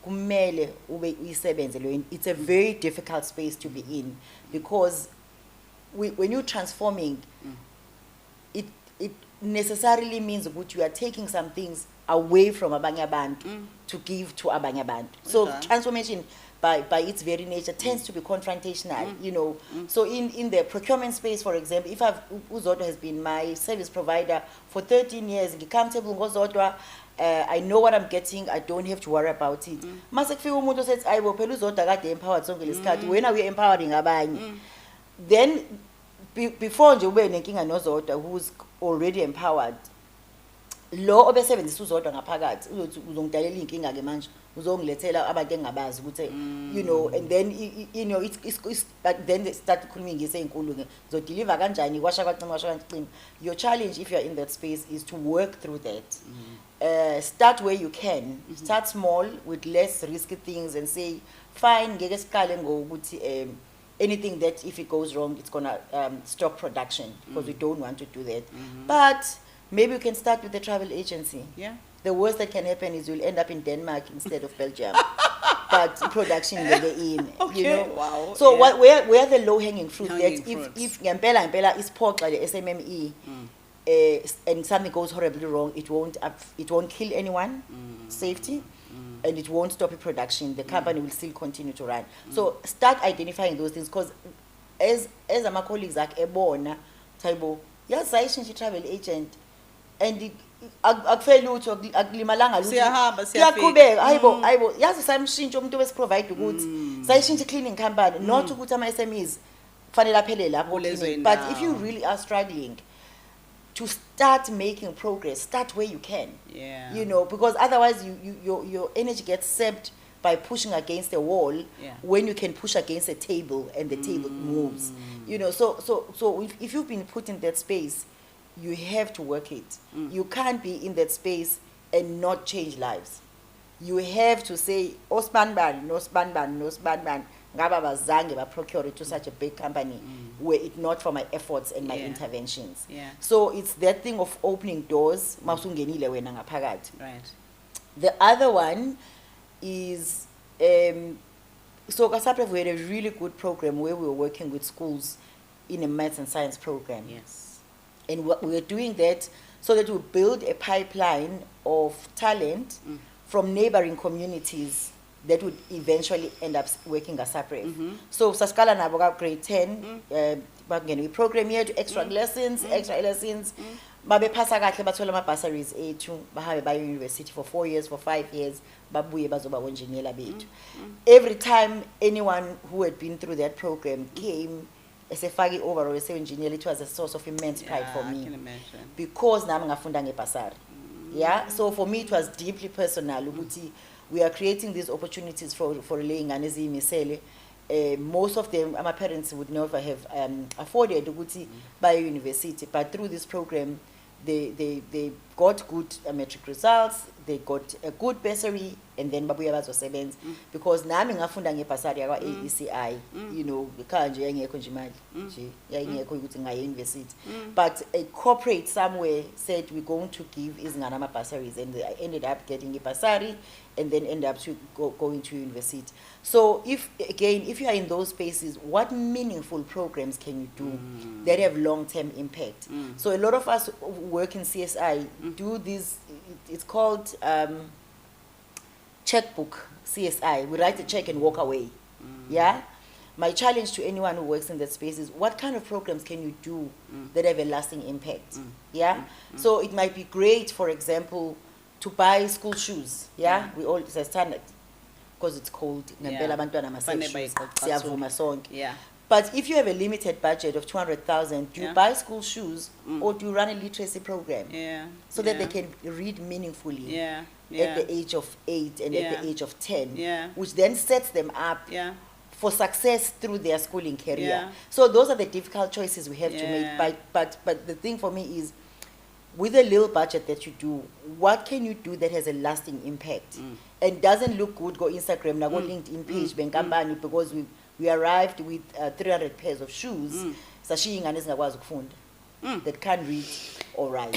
B: it's a very difficult space to be in, because when you're transforming, it necessarily means that you are taking some things away from abanye abantu to give to abanye abantu. So transformation by its very nature tends to be confrontational, you know. So in the procurement space, for example, if Uzodwa has been my service provider for 13 years, comfortable ngozodwa, I know what I'm getting, I don't have to worry about it. Mase kufika umuntu says, I will phela uzodwa kade empowered sonke lesikhathi, when are we empowering abanye? Then before nje ube nenkinga nozodwa who's already empowered, lo obesebenzisa uzodwa ngaphakathi uzothi uzongidalela inkinga ke manje, uzongilethela abantu engabazi ukuthi you know, and then you know it's but then they start ukukhuluma ngise ezinkulu ke zo deliver kanjani kwasha kwacima. Your challenge if you're in that space is to work through that. Start where you can. Start small with less risky things and say fine, ngeke siqale ngokuthi anything that if it goes wrong, it's gonna stop production, because we don't want to do that. But maybe we can start with the travel agency. The worst that can happen is you'll end up in Denmark instead of Belgium. But production will be in, you know.
A: Wow.
B: So where the low hanging fruit that if ngempela is pork like the SMME, and something goes horribly wrong, it won't kill anyone, safety. And it won't stop the production. The company will still continue to run. So start identifying those things, because as my colleagues like ebona, taibo, yes, I travel agent, and akufeli utho akulimalanga lutho siyaqhubeka ayibo yazi samshintsha umuntu wesiprovide ukuthi sayishintsha cleaning company, not ukuthi ama SMEs kufanele aphele lapho. But if you really are struggling to start making progress, start where you can. You know, because otherwise your energy gets sapped by pushing against a wall when you can push against a table and the table moves. You know, so if you've been put in that space, you have to work it. You can't be in that space and not change lives. You have to say, Osbanban, no Sbanban, no Sbanban, ngaba bazange ba procure it to such a big company, were it not for my efforts and my interventions. So it's that thing of opening doors, masungenile wena ngaphakathi. The other one is so KASAPREF, we had a really good program where we were working with schools in a maths and science program. And we were doing that so that we build a pipeline of talent from neighboring communities that would eventually end up working as SAPREF. So Saskala Naboga grade 10, we program here to extra lessons, babe phasa kahle bathola ama bursaries ethu bahambe by university for 4 years, for 5 years, babuye bazoba engineer bethu. Every time anyone who had been through that program came as a fagi overall as engineer, it was a source of immense pride for me. I can imagine. Because nami ngafunda ngebursary. So for me it was deeply personal. We are creating these opportunities for laying anezi misele. Most of them, my parents would never have afforded by university, but through this program, they got good matric results, they got a good bursary, and then babuya bazosebenza because nami ngafunda ngebhasari yakwa AECI, you know, ekhaya nje yayingekho nje imali nje yayingekho ukuthi ngaye university, but a corporate somewhere said we're going to give izingane ama bursaries, and I ended up getting a bursary and then ended up to going to university. So if you are in those spaces, what meaningful programs can you do that have long-term impact? So a lot of us who work in CSI do this, it's called checkbook CSI. We write a check and walk away. Yeah? My challenge to anyone who works in that space is what kind of programs can you do that have a lasting impact? Yeah? So it might be great, for example, to buy school shoes. Yeah? We all, it's a standard because it's cold.
A: Yeah.
B: But if you have a limited budget of 200,000, do you buy school shoes or do you run a literacy program? So that they can read meaningfully at the age of 8 and at the age of 10, which then sets them up for success through their schooling career. So those are the difficult choices we have to make. But the thing for me is, with a little budget that you do, what can you do that has a lasting impact and doesn't look good? Go Instagram, now go LinkedIn page, because we arrived with 300 pairs of shoes. That can't read or write.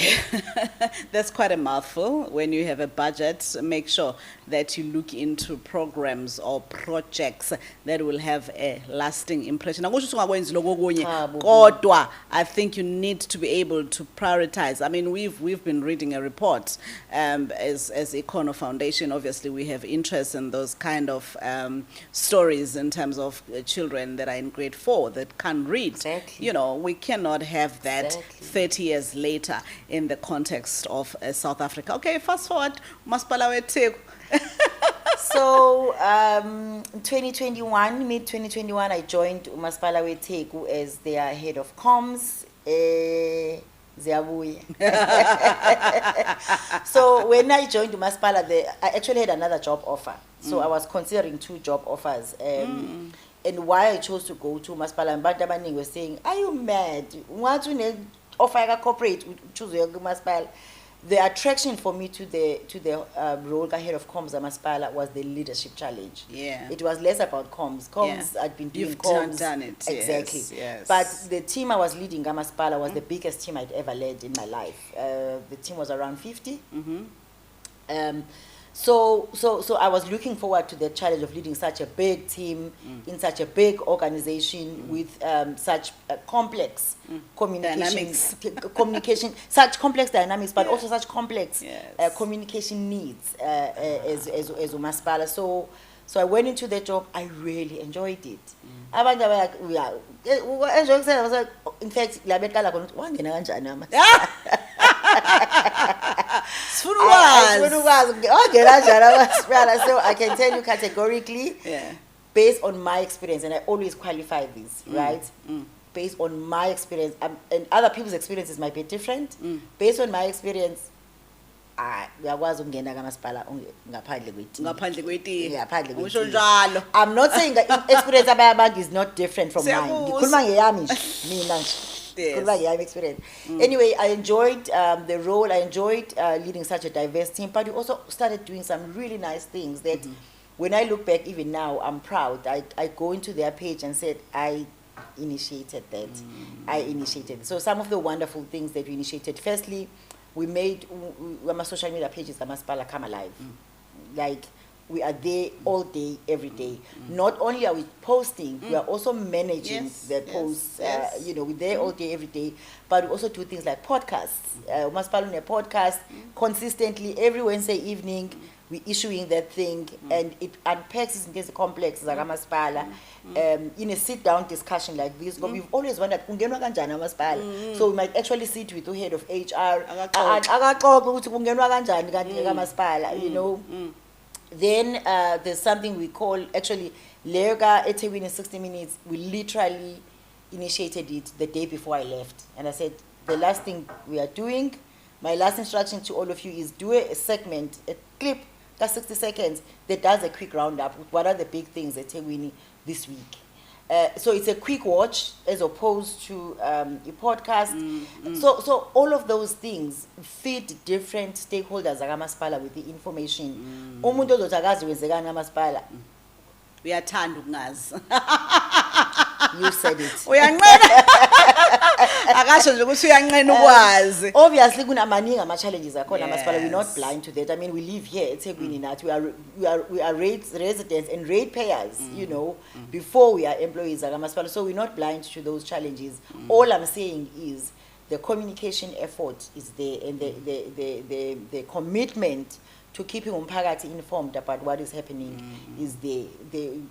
A: That's quite a mouthful. When you have a budget, make sure that you look into programs or projects that will have a lasting impression. I think you need to be able to prioritize. I mean, we've been reading a report as Ikhono Foundation. Obviously, we have interest in those kind of stories in terms of children that are in grade 4 that can't read.
B: Exactly.
A: You know, we cannot have that 30 years later in the context of South Africa. Okay, fast forward, Masipala weTheku.
B: So, 2021, mid-2021, I joined Masipala weTheku as their head of comms. So when I joined Masipala, I actually had another job offer. So I was considering 2 job offers. And why I chose to go to Masipala, and Bantabaning was saying, "Are you mad? What you need offer a corporate? Choose your Masipala." The attraction for me to the role head of comms at Masipala was the leadership challenge.
A: Yeah,
B: it was less about comms. I'd been doing comms.
A: Done it
B: exactly.
A: Yes.
B: But the team I was leading at Masipala was the biggest team I'd ever led in my life. The team was around 50. So I was looking forward to the challenge of leading such a big team in such a big organization with such complex communication, such complex dynamics, but also such complex communication needs as Masipala. So I went into the job. I really enjoyed it. I was like, in fact, so I can tell you categorically, based on my experience, and I always qualify this, right? Based on my experience, and other people's experiences might be different. Based on my experience, I'm not saying that experience is not different from mine. Experience. Anyway, I enjoyed the role. I enjoyed leading such a diverse team, but we also started doing some really nice things that when I look back even now, I'm proud. I go into their page and said, I initiated that. I initiated. So some of the wonderful things that we initiated, firstly, we made my social media pages at Masipala come alive. Like, we are there all day, every day. Not only are we posting, we are also managing the posts. You know, we're there all day, every day. But we also do things like podcasts. Masipala a podcast consistently every Wednesday evening. We're issuing that thing, and it unpacks in case complex like Masipala. In a sit-down discussion like this, but we've always wondered, so we might actually sit with the head of HR. You know. Then there's something we call, actually, Lega Etewin in 60 minutes. We literally initiated it the day before I left. And I said, the last thing we are doing, my last instruction to all of you is do a segment, a clip, that's 60 seconds, that does a quick roundup with what are the big things at Etewin this week. So it's a quick watch as opposed to a podcast. So all of those things feed different stakeholders akamasipala with the information. Umuntu ozothi akazi kwenzekani kamasipala.
A: Uyathanda ukungazi.
B: You said it.
A: Uyanqena. Akasho nje ukuthi uyanqena ukwazi.
B: Obviously kunamaningi ama challenges akhona kamasipala. We're not
A: Yes.
B: blind to that. I mean, we live here at eThekwini nathi. We are residents and ratepayers, you know, before we are employees akamasipala. So we're not blind to those challenges. All I'm saying is the communication effort is there, and the commitment to keeping umphakathi informed about what is happening is there.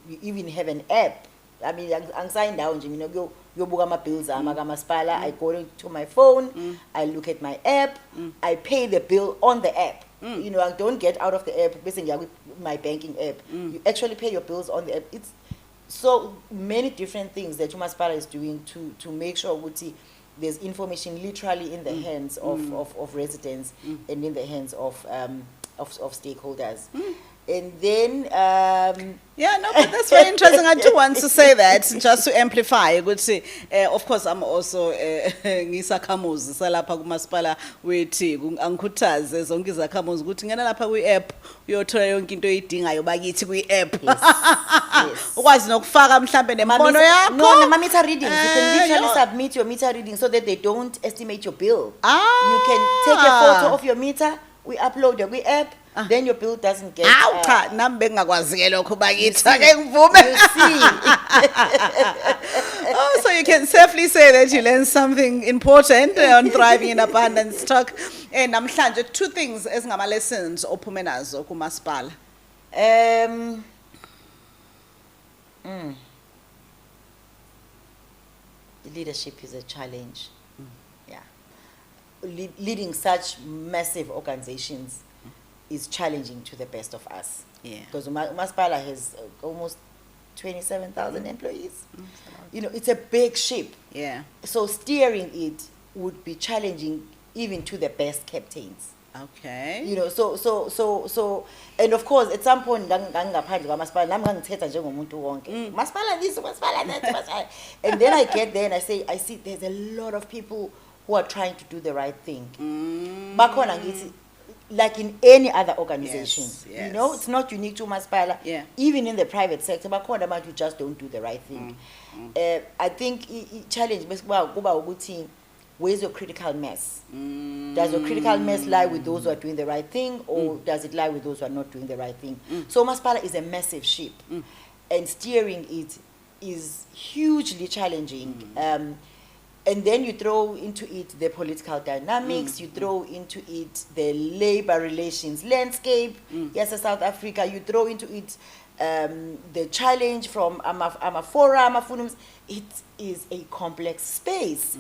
B: We even have an app. I mean, angisayi ndawo nje mina kuyobuka ama bills ama kamasipala. I go to my phone, I look at my app, I pay the bill on the app. You know, I don't get out of the app bese ngiya my banking app. You actually pay your bills on the app. It's so many different things that umasipala is doing to make sure ukuthi there's information literally in the hands of residents and in the hands of stakeholders. And then
A: Yeah, no, but that's very interesting. I do want to say that just to amplify. Good see. Of course, I'm also ngisakhamuzi salapha kumasipala wethi angikhuthaze zonke izakhamuzi ukuthi ngena lapha kwi-app uyothola yonke into oyidingayo bakithi kwi-app.
B: yes.
A: Ukwazi nokufaka mhlambe nembono yakho.
B: No, my meter readings. You can literally submit your meter reading so that they don't estimate your bill. You can take a photo of your meter, we upload it, we app, then your bill doesn't get.
A: Cha, nami bengingakwazi ke lokho bakithi ake ngivume.
B: You see.
A: Oh, so you can safely say that you learned something important on thriving in abundance talk. Namhlanje two things ezingama lessons ophume nazo kumasipala.
B: Leadership is a challenge. Yeah. Leading such massive organizations is challenging to the best of us.
A: Yeah.
B: Because Umasipala has almost 27,000 employees. You know, it's a big ship.
A: Yeah.
B: So steering it would be challenging even to the best captains.
A: Okay.
B: You know, so and of course at some point ngangaphandle kwamasipala nami ngangithetha njengomuntu wonke. Masipala this, masipala that, masipala. And then I get there and I see there's a lot of people who are trying to do the right thing. Bakhona ngithi, like in any other organization,
A: Yes,
B: you know, it's not unique to Masipala.
A: Yeah.
B: Even in the private sector, bakhona abantu who just don't do the right thing. I think challenge kuba ukuthi, where's your critical mass? Does your critical mass lie with those who are doing the right thing, or does it lie with those who are not doing the right thing? So Masipala is a massive ship, and steering it is hugely challenging. And then you throw into it the political dynamics, you throw into it the labor relations landscape. Yes, South Africa, you throw into it the challenge from Amafora, Amafunums. It is a complex space.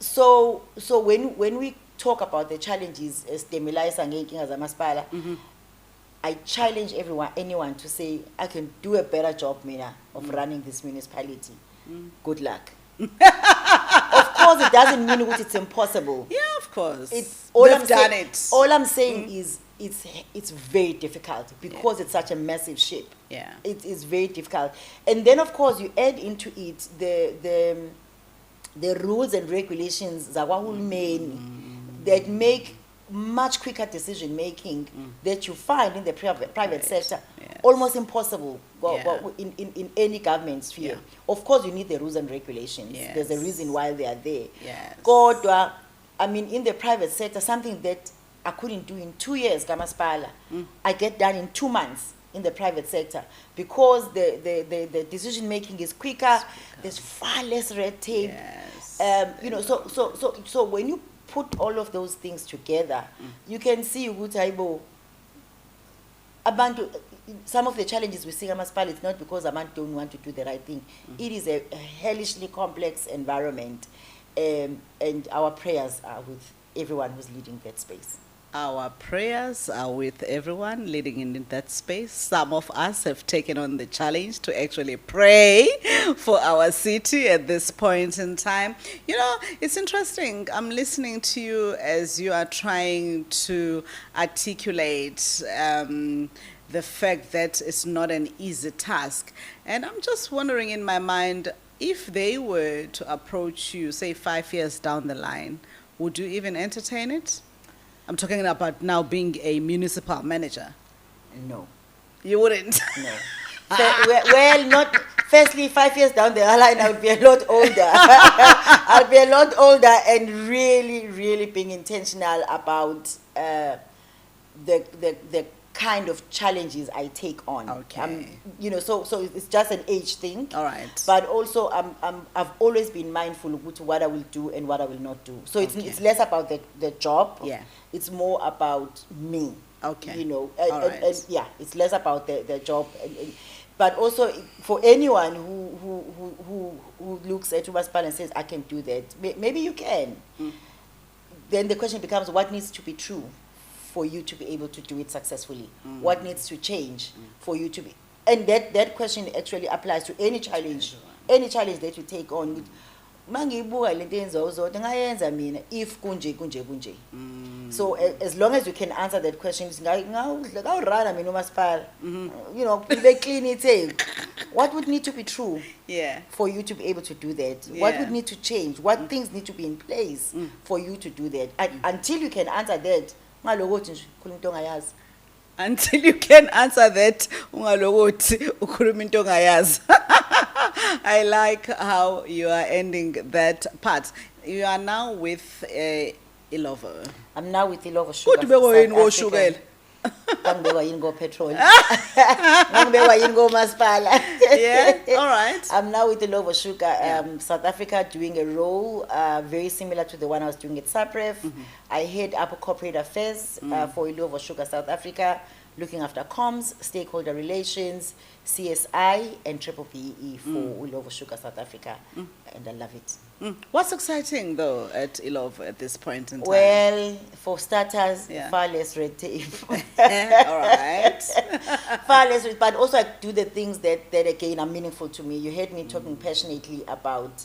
B: So when we talk about the challenges, I challenge anyone to say, I can do a better job, Mina, of running this municipality. Good luck. Of course, it doesn't mean that it's impossible.
A: Yeah, of course.
B: It's all
A: They've
B: I'm
A: done
B: saying,
A: it.
B: All I'm saying is it's very difficult because it's such a massive ship.
A: Yeah.
B: It is very difficult, and then of course you add into it the rules and regulations that make much quicker decision making that you find in the private sector.
A: Yes.
B: Almost impossible
A: Yeah.
B: in any government sphere.
A: Yeah.
B: Of course you need the rules and regulations.
A: Yes.
B: There's a reason why they are there.
A: Yes.
B: Kodwa, I mean, in the private sector, something that I couldn't do in 2 years, Kamaspala, I get done in 2 months in the private sector because the decision making is quicker. There's far less red tape.
A: Yes.
B: You know, so when you put all of those things together, you can see ukuthi abantu, some of the challenges we see in Kamaspala, it's not because abantu don't want to do the right thing. It is a hellishly complex environment, and our prayers are with everyone who's leading that space.
A: Our prayers are with everyone leading in that space. Some of us have taken on the challenge to actually pray for our city at this point in time. You know, it's interesting. I'm listening to you as you are trying to articulate the fact that it's not an easy task. And I'm just wondering in my mind, if they were to approach you, say 5 years down the line, would you even entertain it? I'm talking about now being a municipal manager.
B: No.
A: You wouldn't?
B: No. Well, not. Firstly, 5 years down the line, I would be a lot older. I'll be a lot older and really, really being intentional about the kind of challenges I take on.
A: Okay.
B: So it's just an age thing.
A: All right.
B: But also, I've always been mindful of what I will do and what I will not do. So it's less about the job.
A: Yeah.
B: It's more about me.
A: Okay.
B: All
A: right.
B: and yeah, it's less about the job. But also for anyone who looks at Umasipala and says, I can do that, maybe you can. Then the question becomes, what needs to be true for you to be able to do it successfully? What needs to change for you to be? And that question actually applies to any challenge that you take on. If kunje. So as long as you can answer that question, they clean it. What would need to be true for you to be able to do that? What would need to change? What things need to be in place for you to do that? Until you can answer that,
A: until you can answer that, ungalokothi ukhuluma into ongayazi. I like how you are ending that part. You are now with Illovo.
B: I'm now with Illovo Sugar.
A: Kodwa ubekwa yini ngoshukela?
B: Ngibekwa yini ngo petrol. Ngibekwa yini ngo masipala.
A: Yeah, all right.
B: I'm now with Illovo Sugar, South Africa, doing a role very similar to the one I was doing at SAPREF. I head up corporate affairs for Illovo Sugar South Africa, looking after comms, stakeholder relations, CSI, and Triple PE for Illovo Sugar South Africa, and I love it.
A: What's exciting though at Illovo at this point in time?
B: Well, for starters, far less red tape.
A: All right.
B: Far less, but also I do the things that again are meaningful to me. You heard me talking passionately about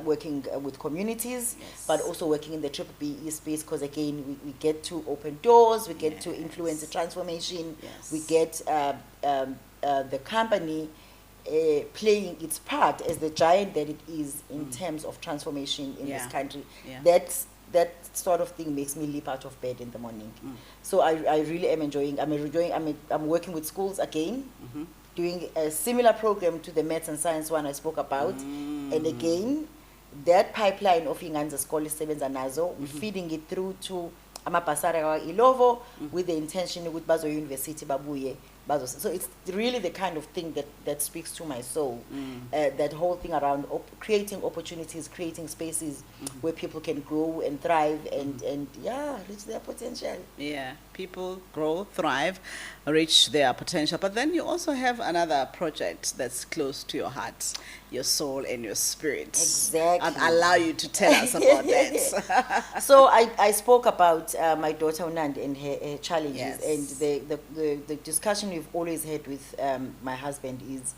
B: working with communities, but also working in the Triple PE space, because again we get to open doors, we get to influence the transformation, we get the company playing its part as the giant that it is in terms of transformation in this country. That sort of thing makes me leap out of bed in the morning. So I really am enjoying. I'm working with schools again, doing a similar program to the maths and science one I spoke about, and again that pipeline of Inganza Scholar Sebenza Nazo, feeding it through to Amapasara Illovo with the intention with Bazo University Babuye. So it's really the kind of thing that speaks to my soul. That whole thing around creating opportunities, creating spaces where people can grow and thrive and reach their potential. Yeah,
A: people grow, thrive, reach their potential. But then you also have another project that's close to your heart, your soul and your spirit.
B: Exactly.
A: I'll allow you to tell us about that.
B: So I spoke about my daughter Unandi and her challenges, and the discussion we've always had with my husband is,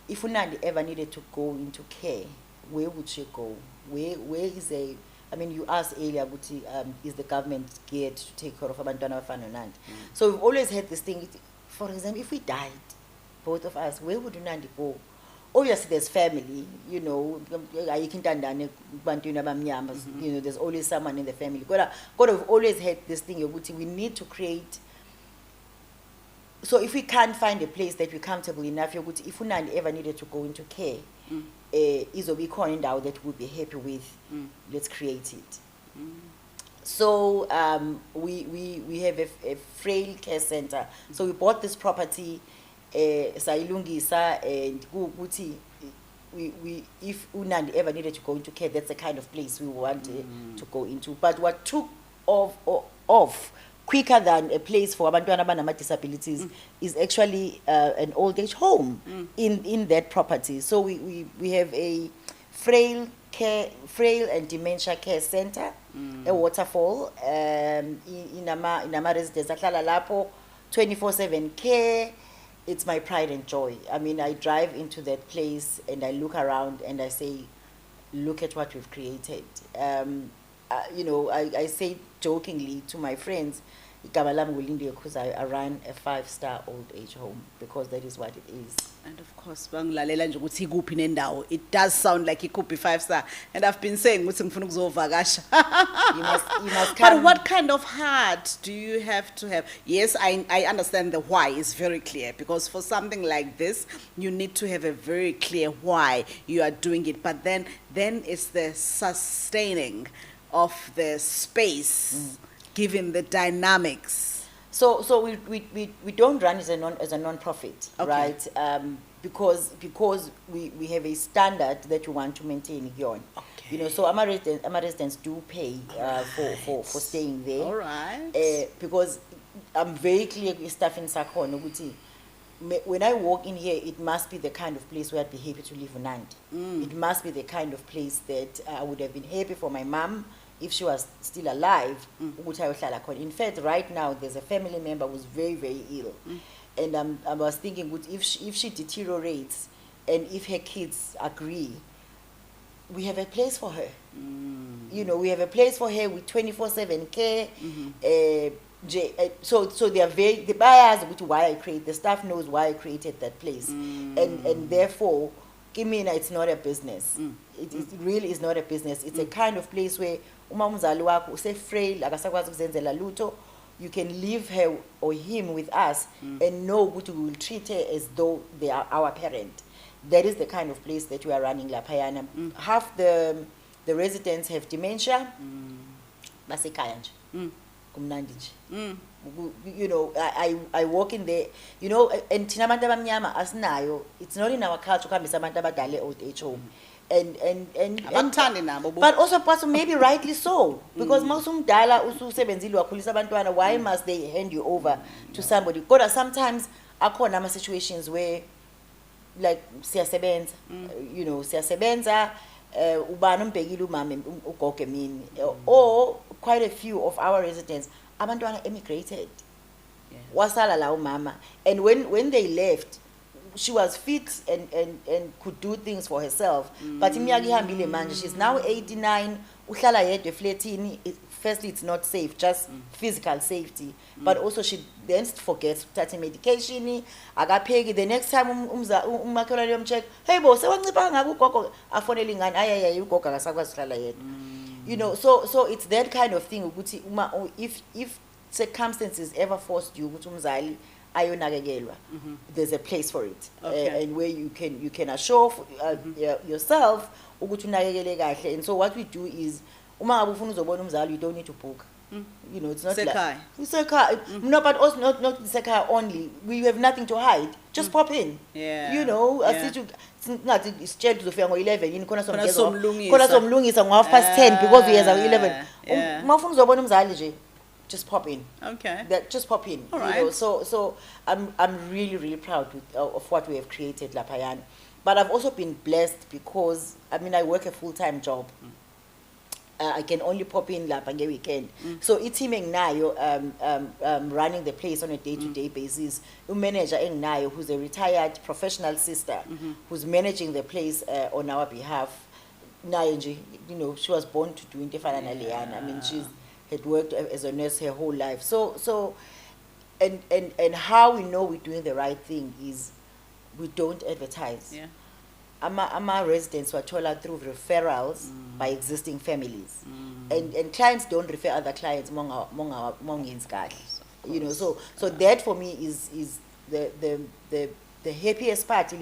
B: if Unandi ever needed to go into care, where would she go? Where is you asked earlier, is the government geared to take care of Abantwana Bafana Unandi? So we've always had this thing, for example, if we died, both of us, where would Unandi go? Obviously there's family, there's always someone in the family. God, we've always had this thing, we need to create. So if we can't find a place that we're comfortable enough, if Unandi ever needed to go into care, is we calling out that we'll be happy with, let's create it. So we have a frail care center. So we bought this property, Sailungisa, and if Unandi ever needed to go into care, that's the kind of place we want to go into. But what took off quicker than a place for abantwana abanama disabilities is actually an old age home in that property. So we have a frail and dementia care center, a waterfall, in ama residence ahlala lapho, 24/7 care. It's my pride and joy. I drive into that place and I look around and I say, look at what we've created. I say jokingly to my friends, igama lami nguLindiwe Khuzwayo. I run a 5-star old age home because that is what it is.
A: And of course, bangilalela nje ukuthi ikuphi nendawo. It does sound like it could be 5-star. And I've been saying ukuthi ngifuna ukuzovakasha.
B: You must come.
A: But what kind of heart do you have to have? Yes, I understand the why is very clear, because for something like this, you need to have a very clear why you are doing it. But then it's the sustaining of the space, given the dynamics.
B: So we don't run as a non-profit,
A: Okay.
B: right? Because we have a standard that we want to maintain here.
A: Okay.
B: You know, so our residents do pay for staying there.
A: All right.
B: Because I'm very clear with staff in Ikhono ukuthi when I walk in here, it must be the kind of place where I'd be happy to live overnight. It must be the kind of place that I would have been happy for my mom if she was still alive. In fact, right now there's a family member who's very, very ill, and I was thinking, if she deteriorates, and if her kids agree, we have a place for her. You know, we have a place for her with 24/7 care. So they are the buyers why I create, the staff knows why I created that place, and therefore, Kimina, it's not a business. It really is not a business. It's a kind of place where umamzali wako use frail akasakwazi ukuzenzela lutho, you can leave her or him with us and know we will treat her as though they are our parent. That is the kind of place that we are running Lapayana. Half the residents have dementia. Basekhaya nje. Kumnandi nje. You know, I walk in there, you know, and thina abantu abamnyama asinayo. It's not in our culture kuhambisa abantu abadala old age home. But also maybe rightly so, because masumdala ususebenzile wakhulisa abantwana, why must they hand you over to somebody? Kodwa sometimes akhona ama situations where like siyasebenza, you know, siyasebenza, ubani umbhekile umama ugogo emini, or quite a few of our residents abantwana emigrated. Wasala la umama, and when they left, she was fit and could do things for herself. But iminyaka ihambile manje, she's now 89, uhlala yedwa eflatini. Firstly, it's not safe, just physical safety. But also she then forgets to take medication. Akapheki, the next time umakhelwane yomcheck, hey bo, sewancipha ngaku ugogo afonela ingane, ayaye ugogo akasakwazi uhlala yedwa. You know, so it's that kind of thing ukuthi if circumstances ever forced you ukuthi umzali ayonakekelwa, there's a place for it.
A: Okay.
B: And where you can assure yourself ukuthi unakekele kahle. And so what we do is uma ngabe ufuna uzobona umzali, you don't need to book. You know, it's not like no, but also not Sekhaya only. We have nothing to hide. Just pop in.
A: Yeah.
B: You know,
A: Yeah.
B: ngathi isitshela uzofika ngo-11 yini khona
A: somlungisa.
B: somlungisa ngo-10:30 because we are 11.
A: Yeah.
B: Uma ufuna uzobona umzali nje, just pop in.
A: Okay.
B: Just pop in.
A: All
B: You
A: right.
B: know, so I'm really proud of what we have created Lapayana. But I've also been blessed because I work a full-time job. I can only pop in lapha weekend. So iteaming nayo running the place on a day-to-day basis. Manager enginayo who's a retired professional sister who's managing the place on our behalf. Nayo nje, you know, she was born to do into Liana. She's had worked as a nurse her whole life. So and how we know we're doing the right thing is we don't advertise.
A: Yeah.
B: Our residents were told through referrals by existing families, and clients don't refer other clients. You know, so that for me is the happiest part.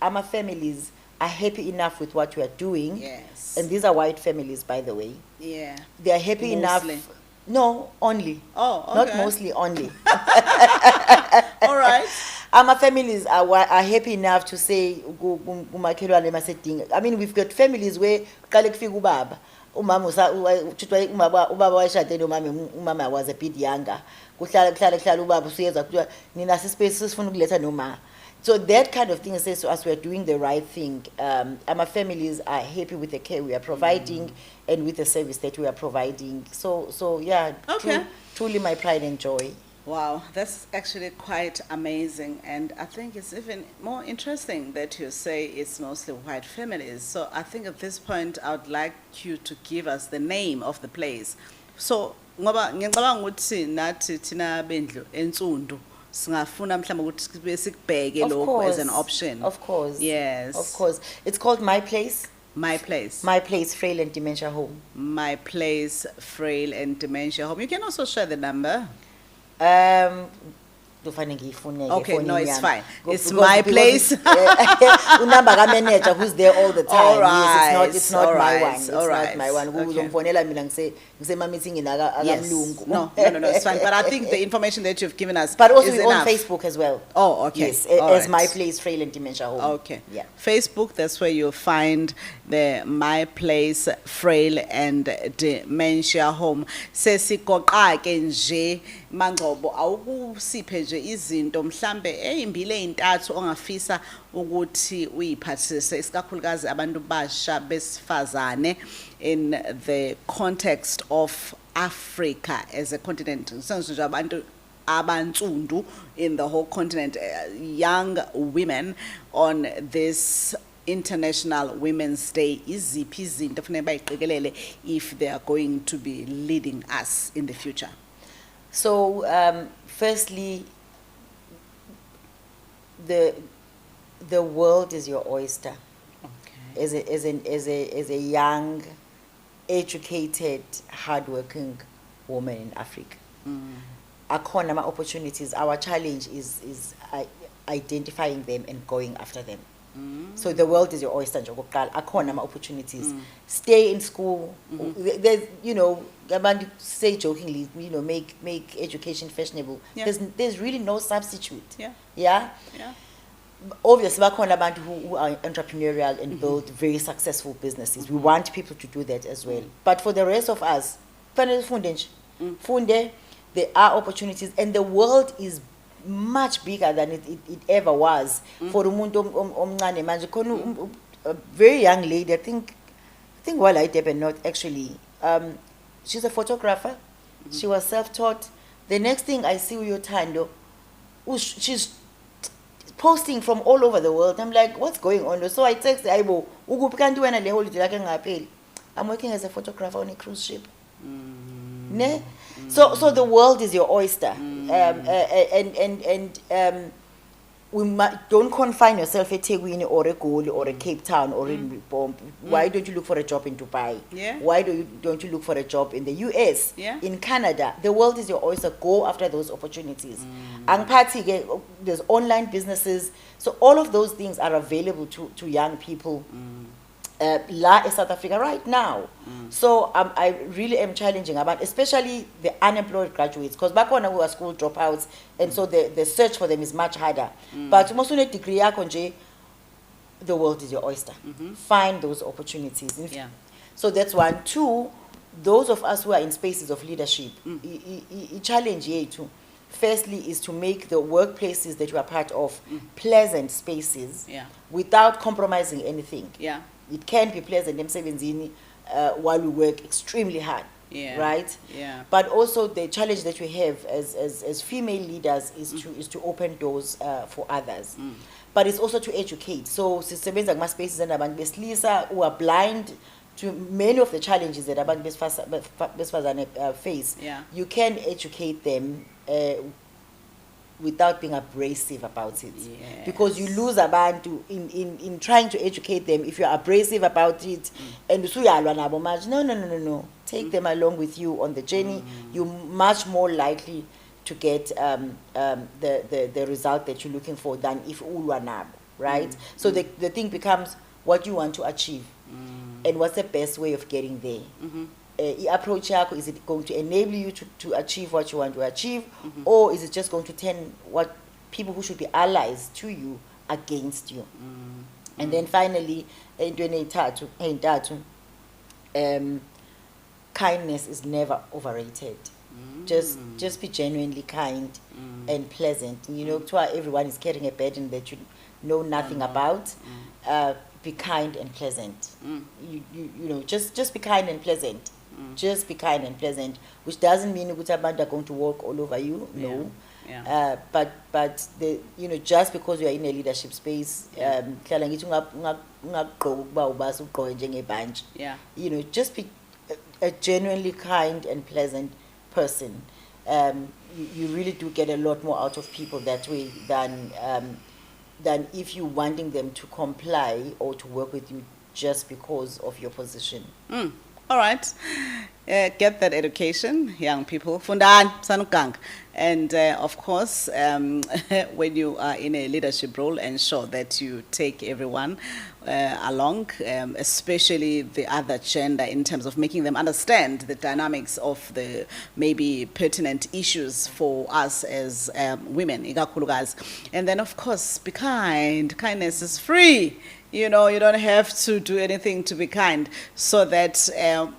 B: Our families are happy enough with what we are doing.
A: Yes.
B: And these are white families, by the way.
A: Yeah.
B: They are happy
A: Mostly.
B: enough. No, only.
A: Oh, okay.
B: Not mostly, only.
A: All right.
B: Our families are happy enough to say, we've got families where umama was a bit younger. So that kind of thing says to us we're doing the right thing. Our families are happy with the care we are providing and with the service that we are providing. So yeah,
A: Okay.
B: truly my pride and joy.
A: Wow, that's actually quite amazing, and I think it's even more interesting that you say it's mostly white families. So I think at this point I would like you to give us the name of the place. So ngoba ngicabanga ukuthi nathi thina bendlu ensundu singafuna mhlawumbe ukuthi sibe sikubheke lokho as an option.
B: Of course.
A: Yes.
B: Of course. It's called My Place.
A: My Place.
B: My Place, Frail and Dementia Home.
A: My Place, Frail and Dementia Home. You can also share the number.
B: Okay,
A: no, it's fine. It's My Place.
B: Unamba manager who's there all the time.
A: All right.
B: Yes, it's not my one.
A: It's
B: not my one.
A: Okay. Yes. No, it's fine. But I think the information that you've given us
B: but also
A: is
B: we're
A: enough.
B: on Facebook as well.
A: Oh, okay.
B: Yes,
A: All
B: as
A: right.
B: My Place, Frail and Dementia Home.
A: Okay.
B: Yeah.
A: Facebook, that's where you'll find the My Place, Frail and Dementia Home. Sesikoqake nje Mangcobo awukusiphe nje izinto mhlambe ezimbili ezintathu ongafisa ukuthi uyiphathise isikakhulukazi abantu basha besifazane in the context of Africa as a continent. Senze nje abantu abansundu in the whole continent, young women on this International Women's Day. Iziphi izinto kufanele bayiqikelele if they are going to be leading us in the future?
B: So, firstly, the world is your oyster.
A: Okay.
B: As a young, educated, hardworking woman in Africa. Akhona ama opportunities. Our challenge is identifying them and going after them. So the world is your oyster. Akhona ama opportunities. Stay in school. There's, abantu say jokingly, make education fashionable.
A: Yeah.
B: There's really no substitute.
A: Yeah.
B: Yeah.
A: Yeah.
B: Obviously, bakhona abantu who are entrepreneurial and build very successful businesses. We want people to do that as well. But for the rest of us, funde, there are opportunities, and the world is much bigger than it ever was. For umuntu omncane manje, khona a very young lady, I think while I did not actually, she's a photographer. She was self-taught. The next thing I see Uyotando, she's posting from all over the world. I'm like, what's going on? So I text Aibo, I'm working as a photographer on a cruise ship. Ne? So the world is your oyster. Don't confine yourself at Tegwini or a Goli or a Cape Town or in Bomb. Why don't you look for a job in Dubai?
A: Yeah.
B: Why don't you look for a job in the US?
A: Yeah.
B: In Canada? The world is your oyster. Go after those opportunities. And party, there's online businesses. So all of those things are available to young people. La in South Africa right now. So I really am challenging about, especially the unemployed graduates, because back when we were school dropouts, and so the search for them is much harder. But most degree the world is your oyster. Find those opportunities.
A: Yeah.
B: So that's one. Two, those of us who are in spaces of leadership, challenge here too. Firstly is to make the workplaces that you are part of pleasant spaces, without compromising anything.
A: Yeah.
B: It can be pleasant while we work extremely hard, right?
A: Yeah.
B: But also the challenge that we have as female leaders is to open doors for others. But it's also to educate. So sisebenza kuma spaces and abantu besilisa who are blind to many of the challenges that abantu besifazane face.
A: Yeah.
B: You can educate them without being abrasive about it.
A: Yes.
B: Because you lose abantu in trying to educate them. If you're abrasive about it and no. Take them along with you on the journey. You're much more likely to get the result that you're looking for than if ulwanabo, right? So the thing becomes what you want to achieve and what's the best way of getting there. Approach yako, is it going to enable you to achieve what you want to achieve, or is it just going to turn what people who should be allies to you against you? And then finally, kindness is never overrated. Just be genuinely kind and pleasant. To everyone is carrying a burden that you know nothing about. Be kind and pleasant. Just be kind and pleasant. Just be kind and pleasant, which doesn't mean that abantu are going to walk all over you. No.
A: Yeah.
B: But just because you are in a leadership space,
A: Yeah.
B: just be a genuinely kind and pleasant person. You really do get a lot more out of people that way than if you wanting them to comply or to work with you just because of your position.
A: All right. Get that education, young people. Fundan, sanugang. And of course, when you are in a leadership role, ensure that you take everyone along, especially the other gender, in terms of making them understand the dynamics of the maybe pertinent issues for us as women, ikakhulukazi. And then, of course, be kind. Kindness is free. You know, you don't have to do anything to be kind, so that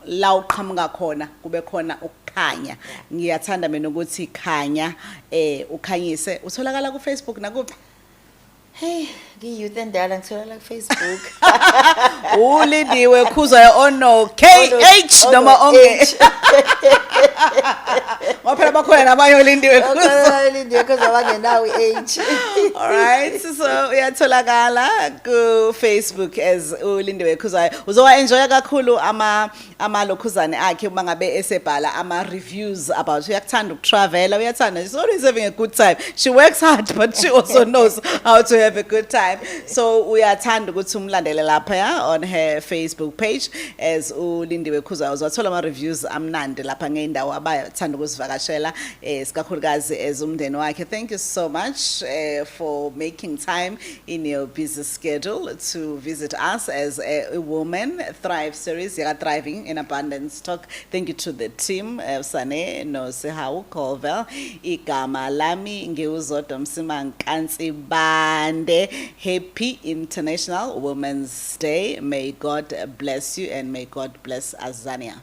A: la uqhamuka khona kube khona ukukhanya. Ngiyathanda mina ukuthi khanya ukhanyise. Utholakala ku Facebook nakuphi?
B: Hey, youth endala ngithola ku Facebook.
A: Lindiwe Khuzwayo ono KH noma onge. Waphela bakhona nabayo Lindiwe Khuzwayo.
B: Lindiwe Khuzwayo bangenawo H.
A: All right, so uyatholakala ku Facebook as Lindiwe Khuzwayo. Uzowa enjoy kakhulu ama lokhuzane akhe uma ngabe esebhala ama reviews about uyakuthanda ukutravel, uyathanda. She's always having a good time. She works hard, but she also knows how to have a good time. So uyathanda ukuthi umlandele lapha on her Facebook page as Lindiwe Khuzwayo. Uzothola ama reviews amnandi lapha ngeindawo abathanda ukuzivakashela sikakhulukazi as umndeni wakhe. Thank you so much for making time in your busy schedule to visit us as a Woman Thrive series. You're thriving in abundance talk. Thank you to the team, Sane no Sehau Colville, igama lami ngeuzodo msimankansi bande. Happy International Women's Day. May God bless you and may God bless Azania.